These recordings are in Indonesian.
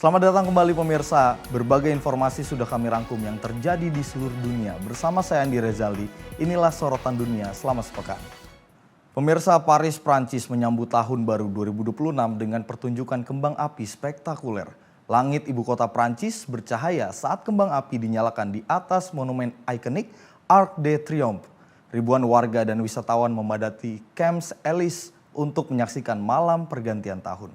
Selamat datang kembali pemirsa, berbagai informasi sudah kami rangkum yang terjadi di seluruh dunia. Bersama saya Andi Rezaldi, inilah sorotan dunia selama sepekan. Pemirsa, Paris, Prancis menyambut tahun baru 2026 dengan pertunjukan kembang api spektakuler. Langit ibu kota Prancis bercahaya saat kembang api dinyalakan di atas monumen ikonik Arc de Triomphe. Ribuan warga dan wisatawan memadati Champs-Élysées untuk menyaksikan malam pergantian tahun.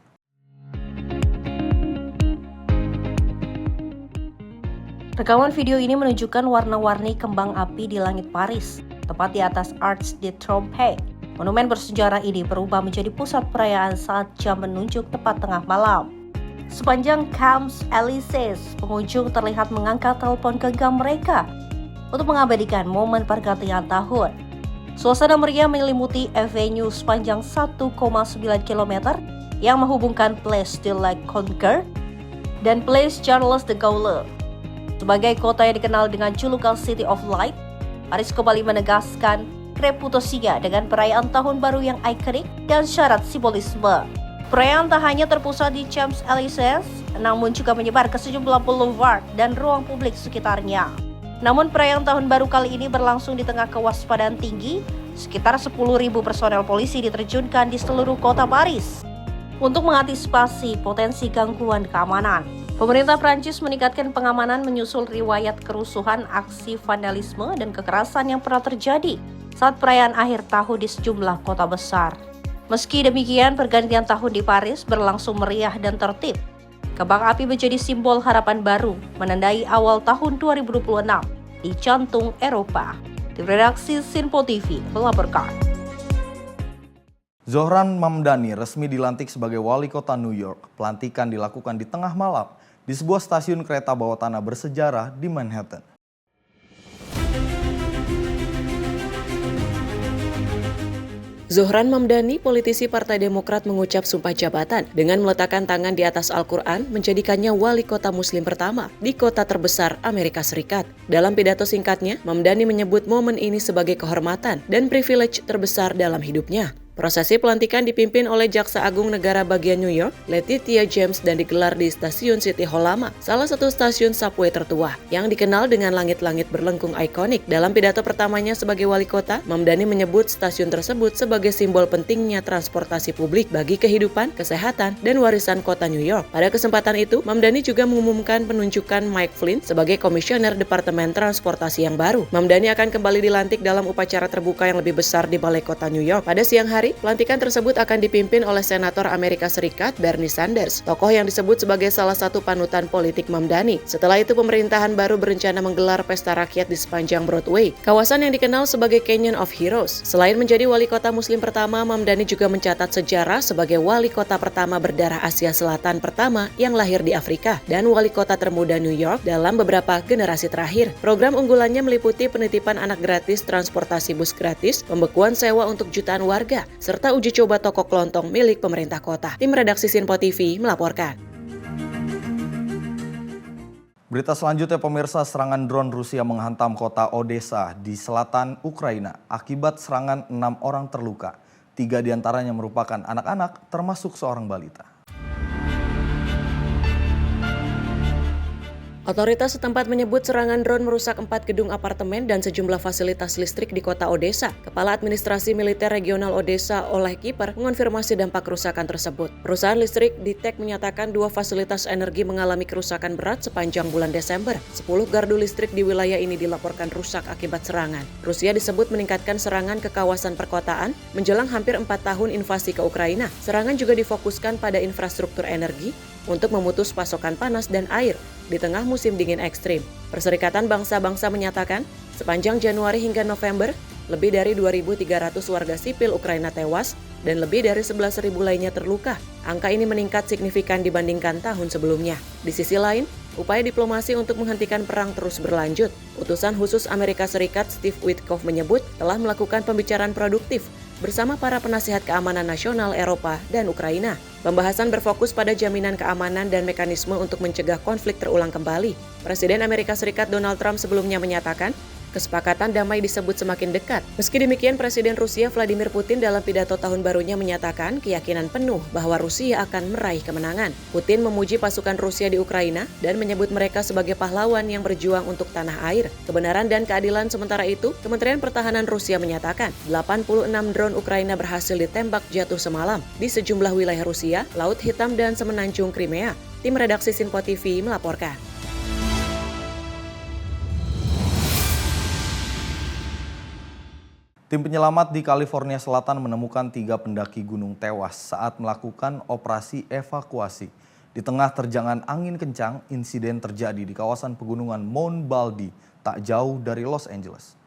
Rekaman video ini menunjukkan warna-warni kembang api di langit Paris, tepat di atas Arc de Triomphe. Monumen bersejarah ini berubah menjadi pusat perayaan saat jam menunjuk tepat tengah malam. Sepanjang Champs-Élysées, pengunjung terlihat mengangkat telepon genggam mereka untuk mengabadikan momen pergantian tahun. Suasana meriah menyelimuti avenue sepanjang 1,9 km yang menghubungkan Place de la Concorde dan Place Charles de Gaulle. Sebagai kota yang dikenal dengan julukan City of Light, Paris kembali menegaskan reputasinya dengan perayaan tahun baru yang ikonik dan syarat simbolisme. Perayaan tak hanya terpusat di Champs-Élysées, namun juga menyebar ke sejumlah boulevard dan ruang publik sekitarnya. Namun perayaan tahun baru kali ini berlangsung di tengah kewaspadaan tinggi, sekitar 10.000 personel polisi diterjunkan di seluruh kota Paris untuk mengantisipasi potensi gangguan keamanan. Pemerintah Prancis meningkatkan pengamanan menyusul riwayat kerusuhan, aksi vandalisme, dan kekerasan yang pernah terjadi saat perayaan akhir tahun di sejumlah kota besar. Meski demikian, pergantian tahun di Paris berlangsung meriah dan tertib. Kembang api menjadi simbol harapan baru, menandai awal tahun 2026 di jantung Eropa. Tim redaksi Sinpo TV melaporkan. Zohran Mamdani resmi dilantik sebagai wali kota New York. Pelantikan dilakukan di tengah malam di sebuah stasiun kereta bawah tanah bersejarah di Manhattan. Zohran Mamdani, politisi Partai Demokrat, mengucap sumpah jabatan dengan meletakkan tangan di atas Al-Quran, menjadikannya wali kota muslim pertama di kota terbesar Amerika Serikat. Dalam pidato singkatnya, Mamdani menyebut momen ini sebagai kehormatan dan privilege terbesar dalam hidupnya. Prosesi pelantikan dipimpin oleh Jaksa Agung Negara bagian New York, Letitia James, dan digelar di Stasiun City Hall Lama, salah satu stasiun subway tertua yang dikenal dengan langit-langit berlengkung ikonik. Dalam pidato pertamanya sebagai wali kota, Mamdani menyebut stasiun tersebut sebagai simbol pentingnya transportasi publik bagi kehidupan, kesehatan, dan warisan kota New York. Pada kesempatan itu, Mamdani juga mengumumkan penunjukan Mike Flynn sebagai komisioner Departemen Transportasi yang baru. Mamdani akan kembali dilantik dalam upacara terbuka yang lebih besar di Balai Kota New York. Pada siang hari, pelantikan tersebut akan dipimpin oleh Senator Amerika Serikat Bernie Sanders, tokoh yang disebut sebagai salah satu panutan politik Mamdani. Setelah itu, pemerintahan baru berencana menggelar pesta rakyat di sepanjang Broadway, kawasan yang dikenal sebagai Canyon of Heroes. Selain menjadi wali kota muslim pertama, Mamdani juga mencatat sejarah sebagai wali kota pertama berdarah Asia Selatan pertama yang lahir di Afrika dan wali kota termuda New York dalam beberapa generasi terakhir. Program unggulannya meliputi penitipan anak gratis, transportasi bus gratis, pembekuan sewa untuk jutaan warga, serta uji coba toko kelontong milik pemerintah kota. Tim redaksi Sinpo TV melaporkan. Berita selanjutnya pemirsa, serangan drone Rusia menghantam kota Odessa di selatan Ukraina. Akibat serangan 6 orang terluka. 3 diantaranya merupakan anak-anak termasuk seorang balita. Otoritas setempat menyebut serangan drone merusak 4 gedung apartemen dan sejumlah fasilitas listrik di kota Odessa. Kepala Administrasi Militer Regional Odessa, Oleg Kiper, mengonfirmasi dampak kerusakan tersebut. Perusahaan listrik DTEK menyatakan 2 fasilitas energi mengalami kerusakan berat sepanjang bulan Desember. 10 gardu listrik di wilayah ini dilaporkan rusak akibat serangan. Rusia disebut meningkatkan serangan ke kawasan perkotaan menjelang hampir 4 tahun invasi ke Ukraina. Serangan juga difokuskan pada infrastruktur energi untuk memutus pasokan panas dan air di tengah musim dingin ekstrim. Perserikatan Bangsa-Bangsa menyatakan, sepanjang Januari hingga November, lebih dari 2.300 warga sipil Ukraina tewas dan lebih dari 11.000 lainnya terluka. Angka ini meningkat signifikan dibandingkan tahun sebelumnya. Di sisi lain, upaya diplomasi untuk menghentikan perang terus berlanjut. Utusan khusus Amerika Serikat Steve Witkoff menyebut telah melakukan pembicaraan produktif bersama para penasihat keamanan nasional Eropa dan Ukraina. Pembahasan berfokus pada jaminan keamanan dan mekanisme untuk mencegah konflik terulang kembali. Presiden Amerika Serikat Donald Trump sebelumnya menyatakan kesepakatan damai disebut semakin dekat. Meski demikian, Presiden Rusia Vladimir Putin dalam pidato tahun barunya menyatakan keyakinan penuh bahwa Rusia akan meraih kemenangan. Putin memuji pasukan Rusia di Ukraina dan menyebut mereka sebagai pahlawan yang berjuang untuk tanah air, kebenaran dan keadilan. Sementara itu, Kementerian Pertahanan Rusia menyatakan 86 drone Ukraina berhasil ditembak jatuh semalam di sejumlah wilayah Rusia, Laut Hitam dan Semenanjung Crimea. Tim redaksi Sinpo TV melaporkan. Tim penyelamat di California Selatan menemukan 3 pendaki gunung tewas saat melakukan operasi evakuasi. Di tengah terjangan angin kencang, insiden terjadi di kawasan pegunungan Mount Baldy, tak jauh dari Los Angeles.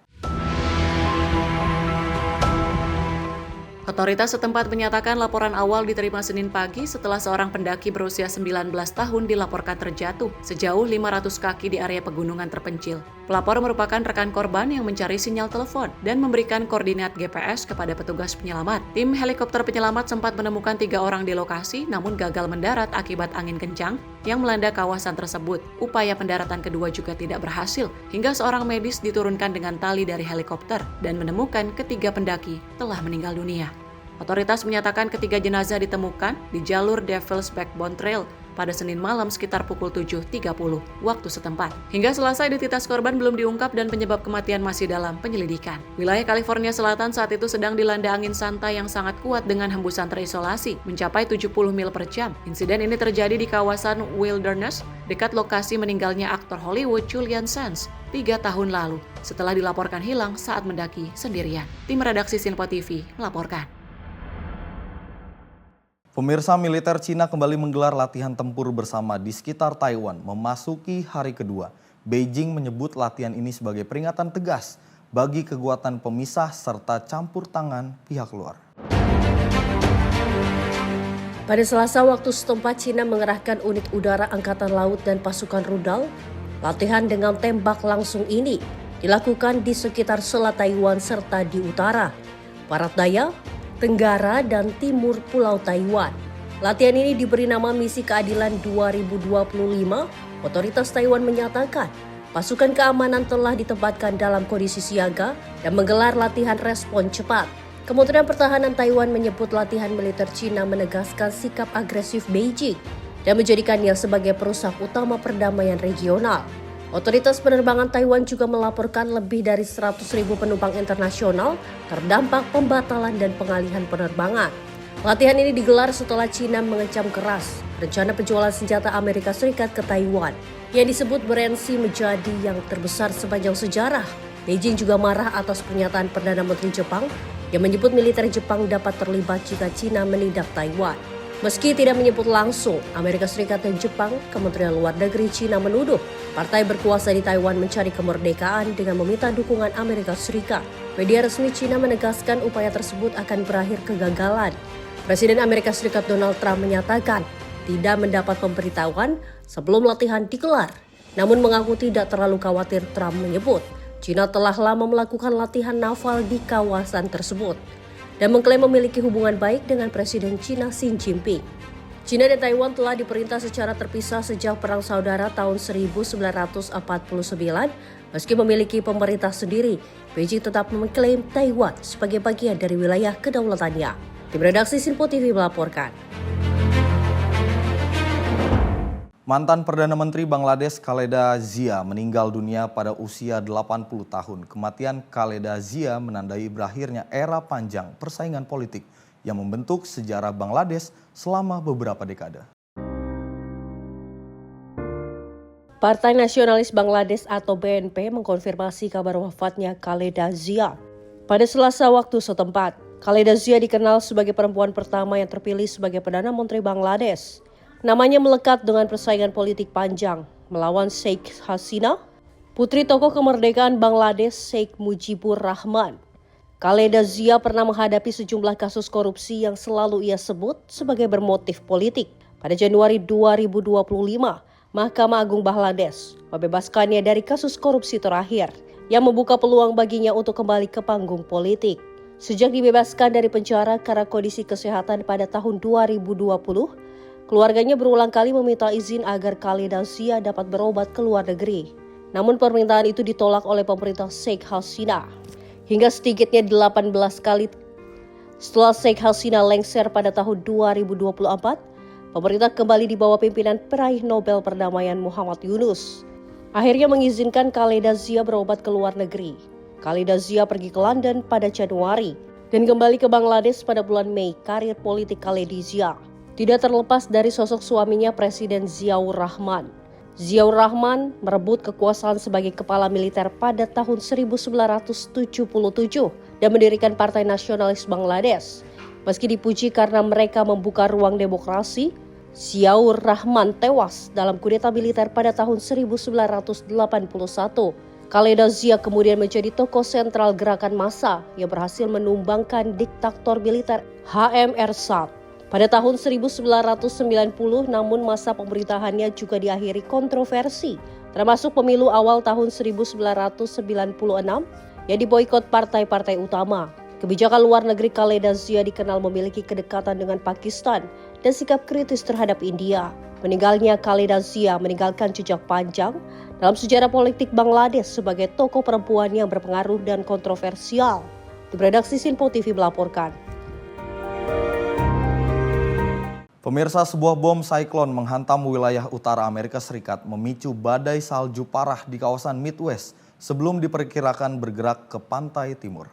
Otoritas setempat menyatakan laporan awal diterima Senin pagi setelah seorang pendaki berusia 19 tahun dilaporkan terjatuh sejauh 500 kaki di area pegunungan terpencil. Pelapor merupakan rekan korban yang mencari sinyal telepon dan memberikan koordinat GPS kepada petugas penyelamat. Tim helikopter penyelamat sempat menemukan 3 orang di lokasi namun gagal mendarat akibat angin kencang yang melanda kawasan tersebut. Upaya pendaratan kedua juga tidak berhasil hingga seorang medis diturunkan dengan tali dari helikopter dan menemukan ketiga pendaki telah meninggal dunia. Otoritas menyatakan ketiga jenazah ditemukan di jalur Devil's Backbone Trail pada Senin malam sekitar pukul 7.30 waktu setempat. Hingga Selasa identitas korban belum diungkap dan penyebab kematian masih dalam penyelidikan. Wilayah California Selatan saat itu sedang dilanda angin santai yang sangat kuat dengan hembusan terisolasi mencapai 70 mil per jam. Insiden ini terjadi di kawasan Wilderness dekat lokasi meninggalnya aktor Hollywood Julian Sands 3 tahun lalu setelah dilaporkan hilang saat mendaki sendirian. Tim redaksi Sinpo TV melaporkan. Pemirsa, militer Cina kembali menggelar latihan tempur bersama di sekitar Taiwan memasuki hari kedua. Beijing menyebut latihan ini sebagai peringatan tegas bagi kekuatan pemisah serta campur tangan pihak luar. Pada Selasa waktu setempat, Cina mengerahkan unit udara Angkatan Laut dan pasukan rudal. Latihan dengan tembak langsung ini dilakukan di sekitar Selat Taiwan serta di utara, barat daya, tenggara, dan timur Pulau Taiwan. Latihan ini diberi nama Misi Keadilan 2025. Otoritas Taiwan menyatakan pasukan keamanan telah ditempatkan dalam kondisi siaga dan menggelar latihan respon cepat. Kementerian Pertahanan Taiwan menyebut latihan militer Cina menegaskan sikap agresif Beijing dan menjadikannya sebagai perusak utama perdamaian regional. Otoritas penerbangan Taiwan juga melaporkan lebih dari 100.000 penumpang internasional terdampak pembatalan dan pengalihan penerbangan. Latihan ini digelar setelah Cina mengecam keras rencana penjualan senjata Amerika Serikat ke Taiwan yang disebut bereaksi menjadi yang terbesar sepanjang sejarah. Beijing juga marah atas pernyataan Perdana Menteri Jepang yang menyebut militer Jepang dapat terlibat jika Cina menindak Taiwan. Meski tidak menyebut langsung Amerika Serikat dan Jepang, Kementerian Luar Negeri Cina menuduh partai berkuasa di Taiwan mencari kemerdekaan dengan meminta dukungan Amerika Serikat. Media resmi Cina menegaskan upaya tersebut akan berakhir kegagalan. Presiden Amerika Serikat Donald Trump menyatakan tidak mendapat pemberitahuan sebelum latihan digelar. Namun mengaku tidak terlalu khawatir. Trump menyebut Cina telah lama melakukan latihan naval di kawasan tersebut dan mengklaim memiliki hubungan baik dengan Presiden Cina Xi Jinping. Cina dan Taiwan telah diperintah secara terpisah sejak Perang Saudara tahun 1949. Meski memiliki pemerintah sendiri, Beijing tetap mengklaim Taiwan sebagai bagian dari wilayah kedaulatannya. Tim redaksi Sinpo TV melaporkan. Mantan Perdana Menteri Bangladesh Khaleda Zia meninggal dunia pada usia 80 tahun. Kematian Khaleda Zia menandai berakhirnya era panjang persaingan politik yang membentuk sejarah Bangladesh selama beberapa dekade. Partai Nasionalis Bangladesh atau BNP mengkonfirmasi kabar wafatnya Khaleda Zia. Pada Selasa waktu setempat, Khaleda Zia dikenal sebagai perempuan pertama yang terpilih sebagai Perdana Menteri Bangladesh. Namanya melekat dengan persaingan politik panjang melawan Sheikh Hasina, putri tokoh kemerdekaan Bangladesh Sheikh Mujibur Rahman. Khaleda Zia pernah menghadapi sejumlah kasus korupsi yang selalu ia sebut sebagai bermotif politik. Pada Januari 2025, Mahkamah Agung Bangladesh membebaskannya dari kasus korupsi terakhir yang membuka peluang baginya untuk kembali ke panggung politik. Sejak dibebaskan dari penjara karena kondisi kesehatan pada tahun 2020, keluarganya berulang kali meminta izin agar Khaleda Zia dapat berobat ke luar negeri. Namun permintaan itu ditolak oleh pemerintah Sheikh Hasina. Hingga sedikitnya 18 kali setelah Sheikh Hasina lengser pada tahun 2024, pemerintah kembali di bawah pimpinan peraih Nobel Perdamaian Muhammad Yunus akhirnya mengizinkan Khaleda Zia berobat ke luar negeri. Khaleda Zia pergi ke London pada Januari dan kembali ke Bangladesh pada bulan Mei. Karir politik Khaleda Zia tidak terlepas dari sosok suaminya Presiden Ziaur Rahman. Ziaur Rahman merebut kekuasaan sebagai kepala militer pada tahun 1977 dan mendirikan Partai Nasionalis Bangladesh. Meski dipuji karena mereka membuka ruang demokrasi, Ziaur Rahman tewas dalam kudeta militer pada tahun 1981. Khaleda Zia kemudian menjadi tokoh sentral gerakan massa yang berhasil menumbangkan diktator militer H.M. Ershad. Pada tahun 1990, namun masa pemerintahannya juga diakhiri kontroversi, termasuk pemilu awal tahun 1996 yang diboikot partai-partai utama. Kebijakan luar negeri Khaleda Zia dikenal memiliki kedekatan dengan Pakistan dan sikap kritis terhadap India. Meninggalnya Khaleda Zia meninggalkan jejak panjang dalam sejarah politik Bangladesh sebagai tokoh perempuan yang berpengaruh dan kontroversial. Tim redaksi Sinpo TV melaporkan. Pemirsa, sebuah bom siklon menghantam wilayah utara Amerika Serikat, memicu badai salju parah di kawasan Midwest sebelum diperkirakan bergerak ke pantai timur.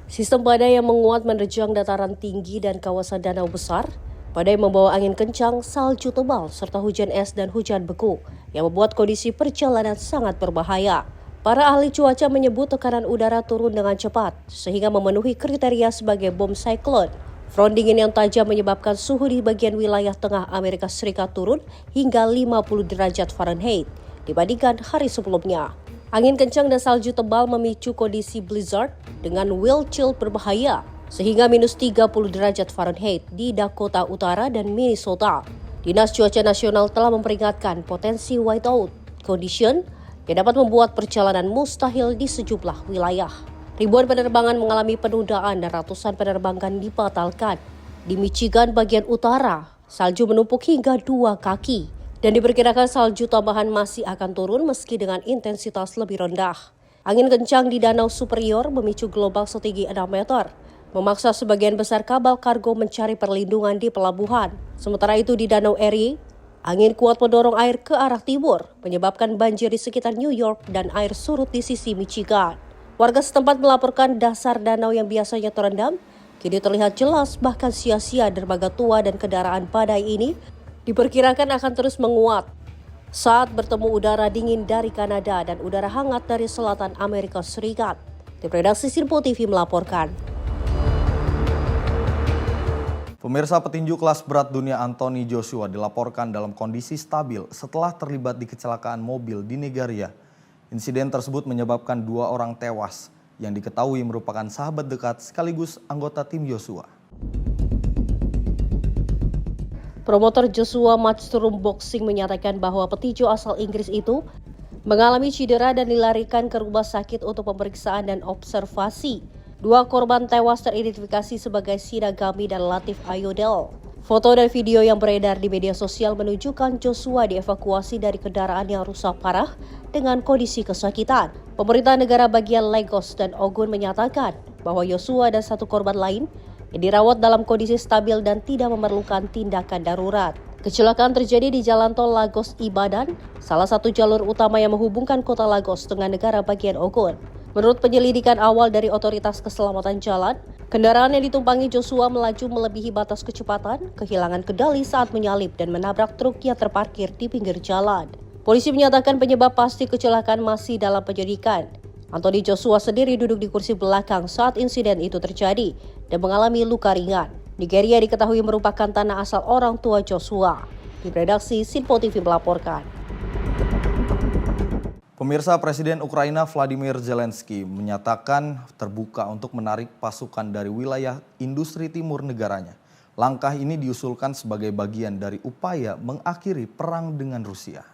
Sistem badai yang menguat menerjang dataran tinggi dan kawasan danau besar. Badai membawa angin kencang, salju tebal, serta hujan es dan hujan beku yang membuat kondisi perjalanan sangat berbahaya. Para ahli cuaca menyebut tekanan udara turun dengan cepat sehingga memenuhi kriteria sebagai bom siklon. Front dingin yang tajam menyebabkan suhu di bagian wilayah tengah Amerika Serikat turun hingga 50 derajat Fahrenheit dibandingkan hari sebelumnya. Angin kencang dan salju tebal memicu kondisi blizzard dengan wind chill berbahaya sehingga minus 30 derajat Fahrenheit di Dakota Utara dan Minnesota. Dinas Cuaca Nasional telah memperingatkan potensi whiteout condition yang dapat membuat perjalanan mustahil di sejumlah wilayah. Ribuan penerbangan mengalami penundaan dan ratusan penerbangan dibatalkan. Di Michigan bagian utara, salju menumpuk hingga 2 kaki dan diperkirakan salju tambahan masih akan turun meski dengan intensitas lebih rendah. Angin kencang di Danau Superior memicu gelombang setinggi 6 meter, memaksa sebagian besar kapal kargo mencari perlindungan di pelabuhan. Sementara itu di Danau Erie, angin kuat mendorong air ke arah timur, menyebabkan banjir di sekitar New York dan air surut di sisi Michigan. Warga setempat melaporkan dasar danau yang biasanya terendam, kini terlihat jelas bahkan sia-sia. Dermaga tua dan kendaraan badai ini diperkirakan akan terus menguat saat bertemu udara dingin dari Kanada dan udara hangat dari selatan Amerika Serikat. Tim redaksi Sinpo TV melaporkan. Pemirsa, petinju kelas berat dunia Anthony Joshua dilaporkan dalam kondisi stabil setelah terlibat di kecelakaan mobil di Nigeria. Insiden tersebut menyebabkan 2 orang tewas yang diketahui merupakan sahabat dekat sekaligus anggota tim Joshua. Promotor Joshua Matchroom Boxing menyatakan bahwa petinju asal Inggris itu mengalami cedera dan dilarikan ke rumah sakit untuk pemeriksaan dan observasi. 2 korban tewas teridentifikasi sebagai Sinagami dan Latif Ayodele. Foto dan video yang beredar di media sosial menunjukkan Joshua dievakuasi dari kendaraan yang rusak parah dengan kondisi kesakitan. Pemerintah negara bagian Lagos dan Ogun menyatakan bahwa Joshua dan 1 korban lain yang dirawat dalam kondisi stabil dan tidak memerlukan tindakan darurat. Kecelakaan terjadi di Jalan Tol Lagos-Ibadan, salah satu jalur utama yang menghubungkan kota Lagos dengan negara bagian Ogun. Menurut penyelidikan awal dari otoritas keselamatan jalan, kendaraan yang ditumpangi Joshua melaju melebihi batas kecepatan, kehilangan kendali saat menyalip dan menabrak truk yang terparkir di pinggir jalan. Polisi menyatakan penyebab pasti kecelakaan masih dalam penyelidikan. Anthony Joshua sendiri duduk di kursi belakang saat insiden itu terjadi dan mengalami luka ringan. Nigeria diketahui merupakan tanah asal orang tua Joshua. Tim redaksi Sinpo TV melaporkan. Pemirsa, Presiden Ukraina Vladimir Zelensky menyatakan terbuka untuk menarik pasukan dari wilayah industri timur negaranya. Langkah ini diusulkan sebagai bagian dari upaya mengakhiri perang dengan Rusia.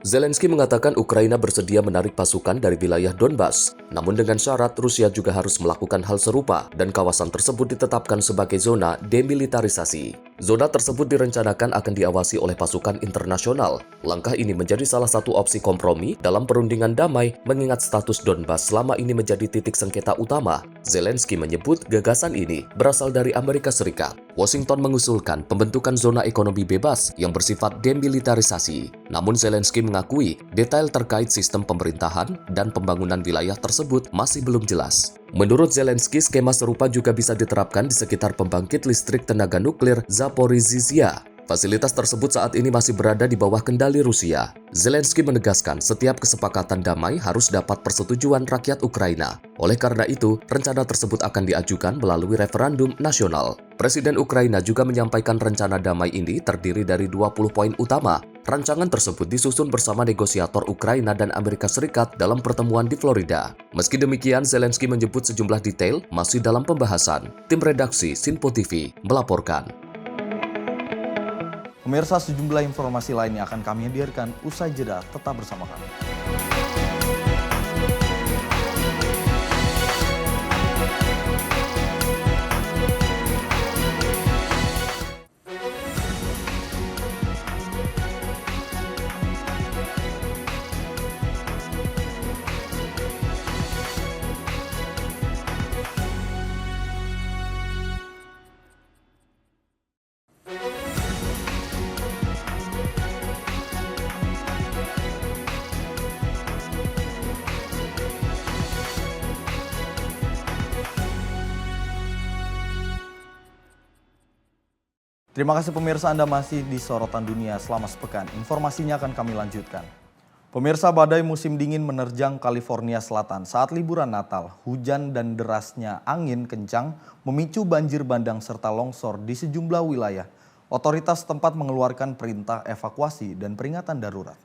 Zelensky mengatakan Ukraina bersedia menarik pasukan dari wilayah Donbas, namun dengan syarat Rusia juga harus melakukan hal serupa dan kawasan tersebut ditetapkan sebagai zona demilitarisasi. Zona tersebut direncanakan akan diawasi oleh pasukan internasional. Langkah ini menjadi salah satu opsi kompromi dalam perundingan damai mengingat status Donbas selama ini menjadi titik sengketa utama. Zelensky menyebut gagasan ini berasal dari Amerika Serikat. Washington mengusulkan pembentukan zona ekonomi bebas yang bersifat demilitarisasi. Namun Zelensky mengakui detail terkait sistem pemerintahan dan pembangunan wilayah tersebut masih belum jelas. Menurut Zelensky, skema serupa juga bisa diterapkan di sekitar pembangkit listrik tenaga nuklir Zaporizhzhia. Fasilitas tersebut saat ini masih berada di bawah kendali Rusia. Zelensky menegaskan setiap kesepakatan damai harus dapat persetujuan rakyat Ukraina. Oleh karena itu, rencana tersebut akan diajukan melalui referendum nasional. Presiden Ukraina juga menyampaikan rencana damai ini terdiri dari 20 poin utama. Rancangan tersebut disusun bersama negosiator Ukraina dan Amerika Serikat dalam pertemuan di Florida. Meski demikian, Zelensky menyebut sejumlah detail masih dalam pembahasan. Tim redaksi Sinpo TV melaporkan. Pemirsa, sejumlah informasi lainnya akan kami hadirkan usai jeda. Tetap bersama kami. Terima kasih pemirsa, Anda masih di Sorotan Dunia selama sepekan. Informasinya akan kami lanjutkan. Pemirsa, badai musim dingin menerjang California Selatan. Saat liburan Natal, hujan dan derasnya angin kencang memicu banjir bandang serta longsor di sejumlah wilayah. Otoritas setempat mengeluarkan perintah evakuasi dan peringatan darurat.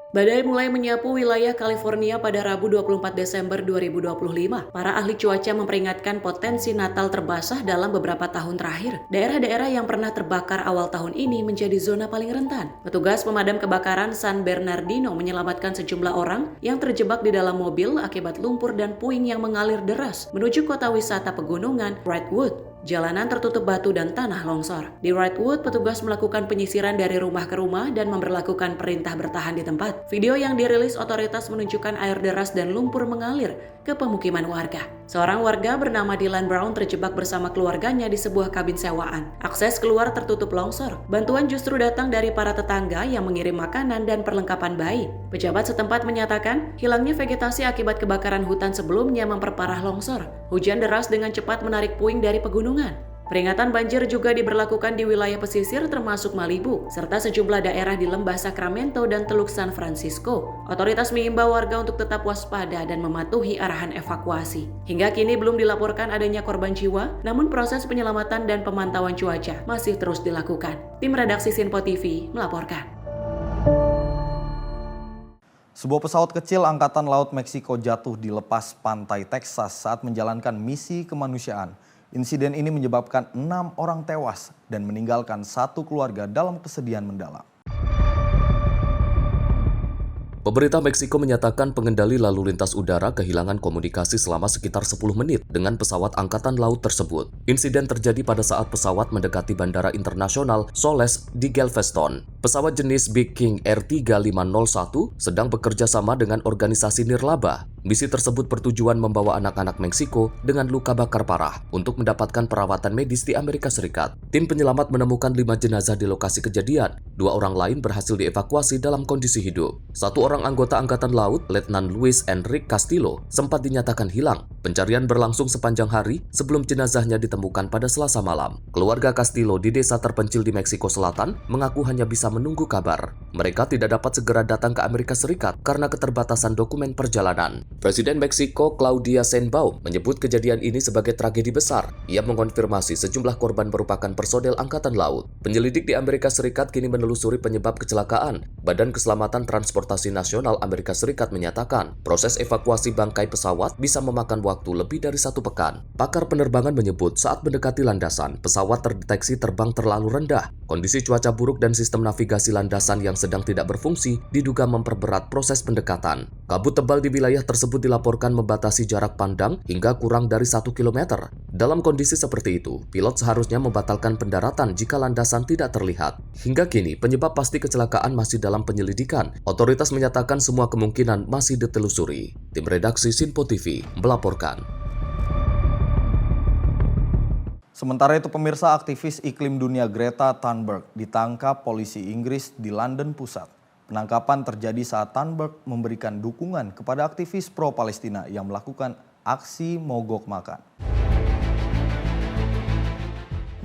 Badai mulai menyapu wilayah California pada Rabu 24 Desember 2025. Para ahli cuaca memperingatkan potensi Natal terbasah dalam beberapa tahun terakhir. Daerah-daerah yang pernah terbakar awal tahun ini menjadi zona paling rentan. Petugas pemadam kebakaran San Bernardino menyelamatkan sejumlah orang yang terjebak di dalam mobil akibat lumpur dan puing yang mengalir deras menuju kota wisata pegunungan Redwood. Jalanan tertutup batu dan tanah longsor. Di Redwood, petugas melakukan penyisiran dari rumah ke rumah dan memberlakukan perintah bertahan di tempat. Video yang dirilis otoritas menunjukkan air deras dan lumpur mengalir ke pemukiman warga. Seorang warga bernama Dylan Brown terjebak bersama keluarganya di sebuah kabin sewaan. Akses keluar tertutup longsor. Bantuan justru datang dari para tetangga yang mengirim makanan dan perlengkapan bayi. Pejabat setempat menyatakan, hilangnya vegetasi akibat kebakaran hutan sebelumnya memperparah longsor. Hujan deras dengan cepat menarik puing dari pegunungan. Peringatan banjir juga diberlakukan di wilayah pesisir termasuk Malibu, serta sejumlah daerah di lembah Sacramento dan Teluk San Francisco. Otoritas mengimbau warga untuk tetap waspada dan mematuhi arahan evakuasi. Hingga kini belum dilaporkan adanya korban jiwa, namun proses penyelamatan dan pemantauan cuaca masih terus dilakukan. Tim redaksi Sinpo TV melaporkan. Sebuah pesawat kecil Angkatan Laut Meksiko jatuh di lepas pantai Texas saat menjalankan misi kemanusiaan. Insiden ini menyebabkan 6 orang tewas dan meninggalkan 1 keluarga dalam kesedihan mendalam. Pemerintah Meksiko menyatakan pengendali lalu lintas udara kehilangan komunikasi selama sekitar 10 menit dengan pesawat Angkatan Laut tersebut. Insiden terjadi pada saat pesawat mendekati Bandara Internasional Soles di Galveston. Pesawat jenis Big King R3501 sedang bekerja sama dengan organisasi nirlaba. Misi tersebut bertujuan membawa anak-anak Meksiko dengan luka bakar parah untuk mendapatkan perawatan medis di Amerika Serikat. Tim penyelamat menemukan 5 jenazah di lokasi kejadian. 2 orang lain berhasil dievakuasi dalam kondisi hidup. 1 orang anggota Angkatan Laut, Letnan Luis Enrique Castillo, sempat dinyatakan hilang. Pencarian berlangsung sepanjang hari sebelum jenazahnya ditemukan pada Selasa malam. Keluarga Castillo di desa terpencil di Meksiko Selatan mengaku hanya bisa menunggu kabar. Mereka tidak dapat segera datang ke Amerika Serikat karena keterbatasan dokumen perjalanan. Presiden Meksiko Claudia Sheinbaum menyebut kejadian ini sebagai tragedi besar. Ia mengonfirmasi sejumlah korban merupakan personel Angkatan Laut. Penyelidik di Amerika Serikat kini menelusuri penyebab kecelakaan. Badan Keselamatan Transportasi Nasional Amerika Serikat menyatakan proses evakuasi bangkai pesawat bisa memakan waktu lebih dari 1 pekan. Pakar penerbangan menyebut saat mendekati landasan, pesawat terdeteksi terbang terlalu rendah. Kondisi cuaca buruk dan sistem navigasi landasan yang sedang tidak berfungsi diduga memperberat proses pendekatan. Kabut tebal di wilayah tersebut tersebut dilaporkan membatasi jarak pandang hingga kurang dari 1 km. Dalam kondisi seperti itu, pilot seharusnya membatalkan pendaratan jika landasan tidak terlihat. Hingga kini, penyebab pasti kecelakaan masih dalam penyelidikan. Otoritas menyatakan semua kemungkinan masih ditelusuri. Tim redaksi Sinpo TV melaporkan. Sementara itu pemirsa, aktivis iklim dunia Greta Thunberg ditangkap polisi Inggris di London Pusat. Penangkapan terjadi saat Thunberg memberikan dukungan kepada aktivis pro-Palestina yang melakukan aksi mogok makan.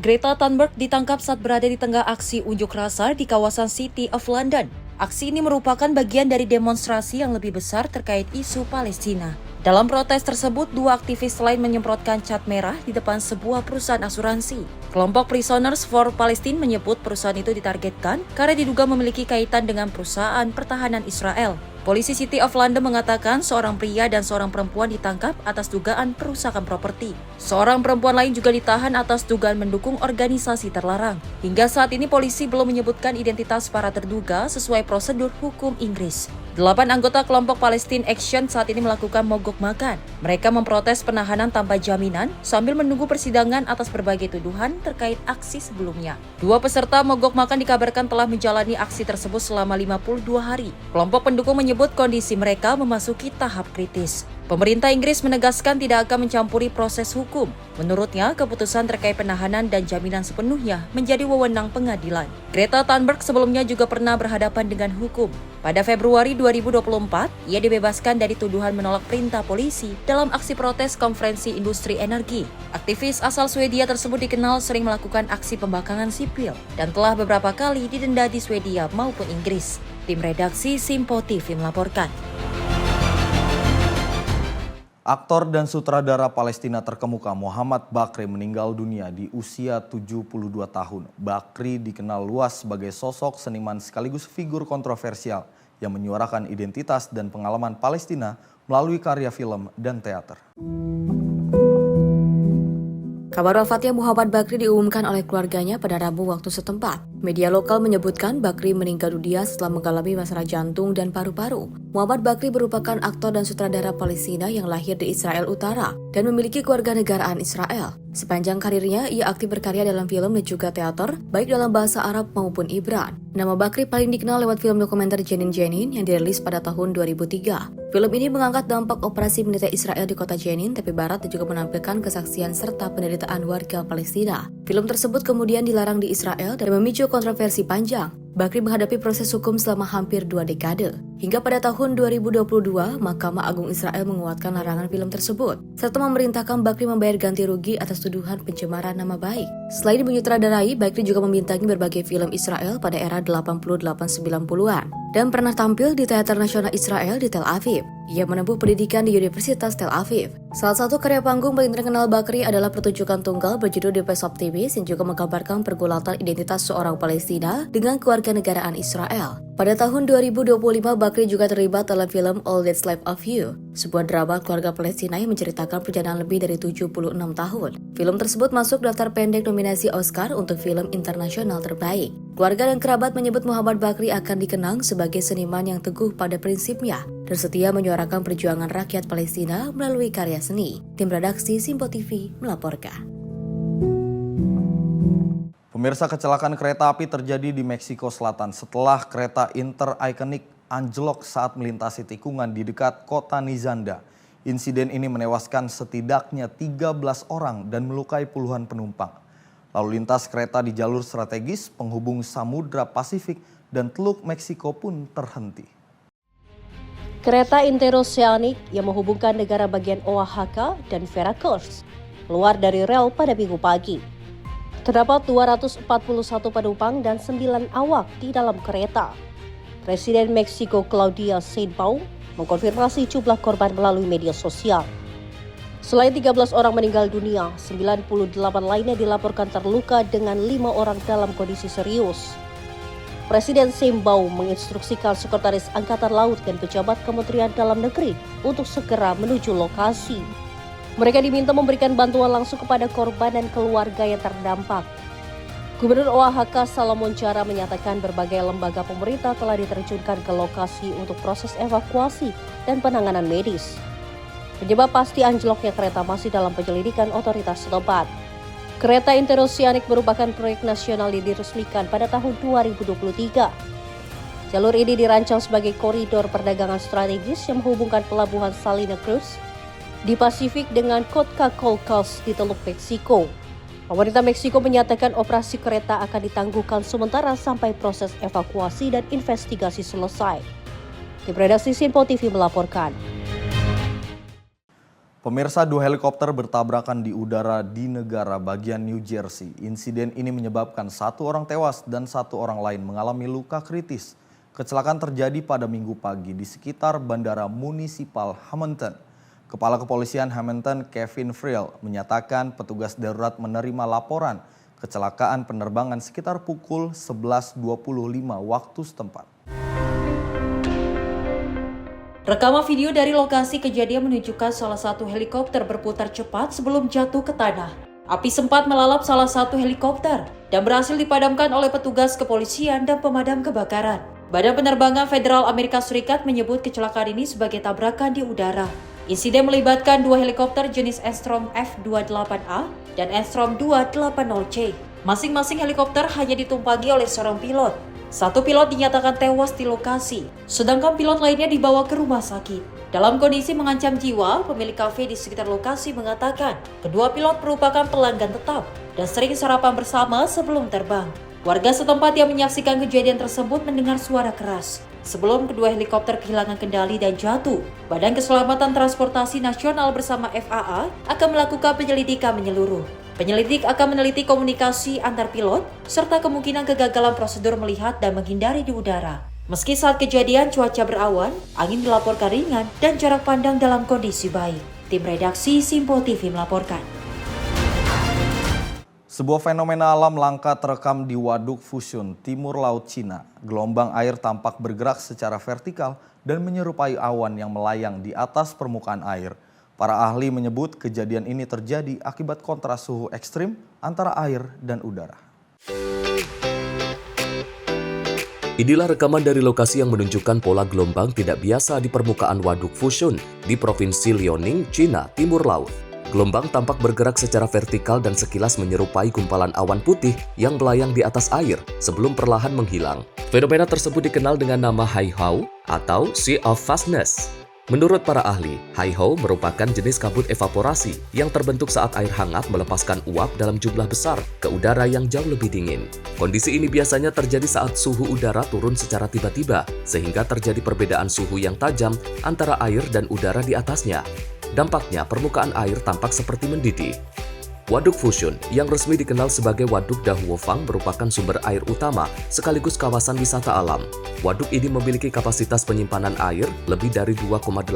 Greta Thunberg ditangkap saat berada di tengah aksi unjuk rasa di kawasan City of London. Aksi ini merupakan bagian dari demonstrasi yang lebih besar terkait isu Palestina. Dalam protes tersebut, dua aktivis lain menyemprotkan cat merah di depan sebuah perusahaan asuransi. Kelompok Prisoners for Palestine menyebut perusahaan itu ditargetkan karena diduga memiliki kaitan dengan perusahaan pertahanan Israel. Polisi City of London mengatakan seorang pria dan seorang perempuan ditangkap atas dugaan perusakan properti. Seorang perempuan lain juga ditahan atas dugaan mendukung organisasi terlarang. Hingga saat ini polisi belum menyebutkan identitas para terduga sesuai prosedur hukum Inggris. 8 anggota kelompok Palestine Action saat ini melakukan mogok makan. Mereka memprotes penahanan tanpa jaminan sambil menunggu persidangan atas berbagai tuduhan terkait aksi sebelumnya. Dua peserta mogok makan dikabarkan telah menjalani aksi tersebut selama 52 hari. Kelompok pendukung menyebut kondisi mereka memasuki tahap kritis. Pemerintah Inggris menegaskan tidak akan mencampuri proses hukum. Menurutnya, keputusan terkait penahanan dan jaminan sepenuhnya menjadi wewenang pengadilan. Greta Thunberg sebelumnya juga pernah berhadapan dengan hukum. Pada Februari 2024, ia dibebaskan dari tuduhan menolak perintah polisi dalam aksi protes konferensi industri energi. Aktivis asal Swedia tersebut dikenal sering melakukan aksi pembangkangan sipil dan telah beberapa kali didenda di Swedia maupun Inggris. Tim redaksi Sinpo TV melaporkan. Aktor dan sutradara Palestina terkemuka Muhammad Bakri meninggal dunia di usia 72 tahun. Bakri dikenal luas sebagai sosok seniman sekaligus figur kontroversial yang menyuarakan identitas dan pengalaman Palestina melalui karya film dan teater. Kabar wafatnya Muhammad Bakri diumumkan oleh keluarganya pada Rabu waktu setempat. Media lokal menyebutkan Bakri meninggal dunia setelah mengalami masalah jantung dan paru-paru. Muhammad Bakri merupakan aktor dan sutradara Palestina yang lahir di Israel Utara dan memiliki kewarganegaraan Israel. Sepanjang karirnya, ia aktif berkarya dalam film dan juga teater, baik dalam bahasa Arab maupun Ibran. Nama Bakri paling dikenal lewat film dokumenter Jenin Jenin yang dirilis pada tahun 2003. Film ini mengangkat dampak operasi militer Israel di kota Jenin, tepi barat, dan juga menampilkan kesaksian serta penderitaan warga Palestina. Film tersebut kemudian dilarang di Israel dan memicu kontroversi panjang. Bakri menghadapi proses hukum selama hampir 2 dekade. Hingga pada tahun 2022, Mahkamah Agung Israel menguatkan larangan film tersebut, serta memerintahkan Bakri membayar ganti rugi atas tuduhan pencemaran nama baik. Selain menyutradarai, Bakri juga membintangi berbagai film Israel pada era 88-90-an dan pernah tampil di Teater Nasional Israel di Tel Aviv. Ia menempuh pendidikan di Universitas Tel Aviv. Salah satu karya panggung paling terkenal Bakri adalah pertunjukan tunggal berjudul The Face Optimist yang juga menggambarkan pergulatan identitas seorang Palestina dengan kewarganegaraan Israel. Pada tahun 2025, Bakri juga terlibat dalam film All That's Left of You, sebuah drama keluarga Palestina yang menceritakan perjalanan lebih dari 76 tahun. Film tersebut masuk daftar pendek nominasi Oscar untuk film internasional terbaik. Keluarga dan kerabat menyebut Muhammad Bakri akan dikenang sebagai seniman yang teguh pada prinsipnya dan setia menyuarakan perjuangan rakyat Palestina melalui karya seni. Tim redaksi Sinpo TV melaporkan. Pemirsa, kecelakaan kereta api terjadi di Meksiko Selatan setelah kereta Inter-Iconic anjlok saat melintasi tikungan di dekat kota Nizanda. Insiden ini menewaskan setidaknya 13 orang dan melukai puluhan penumpang. Lalu lintas kereta di jalur strategis penghubung Samudra Pasifik dan Teluk Meksiko pun terhenti. Kereta interoceanic yang menghubungkan negara bagian Oaxaca dan Veracruz keluar dari rel pada Minggu pagi. Terdapat 241 penumpang dan 9 awak di dalam kereta. Presiden Meksiko Claudia Sheinbaum mengkonfirmasi jumlah korban melalui media sosial. Selain 13 orang meninggal dunia, 98 lainnya dilaporkan terluka dengan 5 orang dalam kondisi serius. Presiden Sheinbaum menginstruksikan Sekretaris Angkatan Laut dan pejabat Kementerian Dalam Negeri untuk segera menuju lokasi. Mereka diminta memberikan bantuan langsung kepada korban dan keluarga yang terdampak. Gubernur OAHK Salomon Jara menyatakan berbagai lembaga pemerintah telah diterjunkan ke lokasi untuk proses evakuasi dan penanganan medis. Penyebab pasti anjloknya kereta masih dalam penyelidikan otoritas setempat. Kereta interoceanic merupakan proyek nasional yang diresmikan pada tahun 2023. Jalur ini dirancang sebagai koridor perdagangan strategis yang menghubungkan pelabuhan Salina Cruz di Pasifik dengan Coatzacoalcos di Teluk Meksiko. Pemerintah Meksiko menyatakan operasi kereta akan ditangguhkan sementara sampai proses evakuasi dan investigasi selesai. Tim redaksi Sinpo TV melaporkan. Pemirsa, 2 helikopter bertabrakan di udara di negara bagian New Jersey. Insiden ini menyebabkan 1 orang tewas dan 1 orang lain mengalami luka kritis. Kecelakaan terjadi pada Minggu pagi di sekitar Bandara Munisipal Hamilton. Kepala Kepolisian Hamilton, Kevin Friel, menyatakan petugas darurat menerima laporan kecelakaan penerbangan sekitar pukul 11.25 waktu setempat. Rekaman video dari lokasi kejadian menunjukkan salah satu helikopter berputar cepat sebelum jatuh ke tanah. Api sempat melalap salah satu helikopter dan berhasil dipadamkan oleh petugas kepolisian dan pemadam kebakaran. Badan Penerbangan Federal Amerika Serikat menyebut kecelakaan ini sebagai tabrakan di udara. Insiden melibatkan 2 helikopter jenis Aerostrom F-28A dan Aerostrom 280C. Masing-masing helikopter hanya ditumpangi oleh seorang pilot. 1 pilot dinyatakan tewas di lokasi, sedangkan pilot lainnya dibawa ke rumah sakit. Dalam kondisi mengancam jiwa, pemilik kafe di sekitar lokasi mengatakan kedua pilot merupakan pelanggan tetap dan sering sarapan bersama sebelum terbang. Warga setempat yang menyaksikan kejadian tersebut mendengar suara keras. Sebelum kedua helikopter kehilangan kendali dan jatuh, Badan Keselamatan Transportasi Nasional bersama FAA akan melakukan penyelidikan menyeluruh. Penyelidik akan meneliti komunikasi antar pilot, serta kemungkinan kegagalan prosedur melihat dan menghindari di udara. Meski saat kejadian cuaca berawan, angin dilaporkan ringan dan jarak pandang dalam kondisi baik. Tim redaksi Sinpo TV melaporkan. Sebuah fenomena alam langka terekam di Waduk Fushun, timur laut Cina. Gelombang air tampak bergerak secara vertikal dan menyerupai awan yang melayang di atas permukaan air. Para ahli menyebut kejadian ini terjadi akibat kontras suhu ekstrim antara air dan udara. Inilah rekaman dari lokasi yang menunjukkan pola gelombang tidak biasa di permukaan Waduk Fushun di Provinsi Liaoning, Cina, Timur Laut. Gelombang tampak bergerak secara vertikal dan sekilas menyerupai gumpalan awan putih yang melayang di atas air sebelum perlahan menghilang. Fenomena tersebut dikenal dengan nama Haihao atau Sea of Vastness. Menurut para ahli, Haihao merupakan jenis kabut evaporasi yang terbentuk saat air hangat melepaskan uap dalam jumlah besar ke udara yang jauh lebih dingin. Kondisi ini biasanya terjadi saat suhu udara turun secara tiba-tiba, sehingga terjadi perbedaan suhu yang tajam antara air dan udara di atasnya. Dampaknya, permukaan air tampak seperti mendidih. Waduk Fushun, yang resmi dikenal sebagai Waduk Dahuofang, merupakan sumber air utama sekaligus kawasan wisata alam. Waduk ini memiliki kapasitas penyimpanan air lebih dari 2,18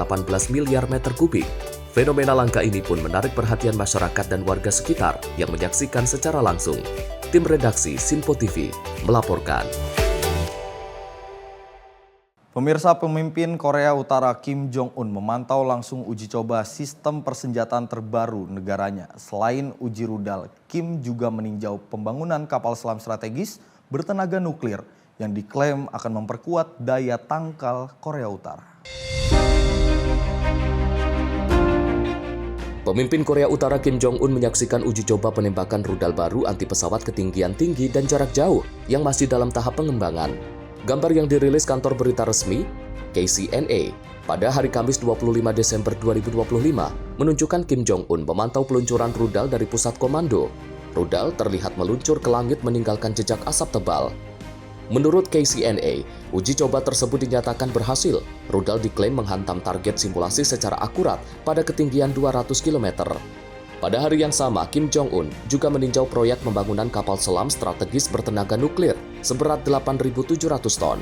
miliar meter kubik. Fenomena langka ini pun menarik perhatian masyarakat dan warga sekitar yang menyaksikan secara langsung. Tim redaksi Sinpo TV melaporkan. Pemirsa, pemimpin Korea Utara Kim Jong-un memantau langsung uji coba sistem persenjataan terbaru negaranya. Selain uji rudal, Kim juga meninjau pembangunan kapal selam strategis bertenaga nuklir yang diklaim akan memperkuat daya tangkal Korea Utara. Pemimpin Korea Utara Kim Jong-un menyaksikan uji coba penembakan rudal baru anti pesawat ketinggian tinggi dan jarak jauh yang masih dalam tahap pengembangan. Gambar yang dirilis kantor berita resmi, KCNA, pada hari Kamis 25 Desember 2025 menunjukkan Kim Jong-un memantau peluncuran rudal dari pusat komando. Rudal terlihat meluncur ke langit meninggalkan jejak asap tebal. Menurut KCNA, uji coba tersebut dinyatakan berhasil. Rudal diklaim menghantam target simulasi secara akurat pada ketinggian 200 km. Pada hari yang sama, Kim Jong-un juga meninjau proyek pembangunan kapal selam strategis bertenaga nuklir seberat 8.700 ton.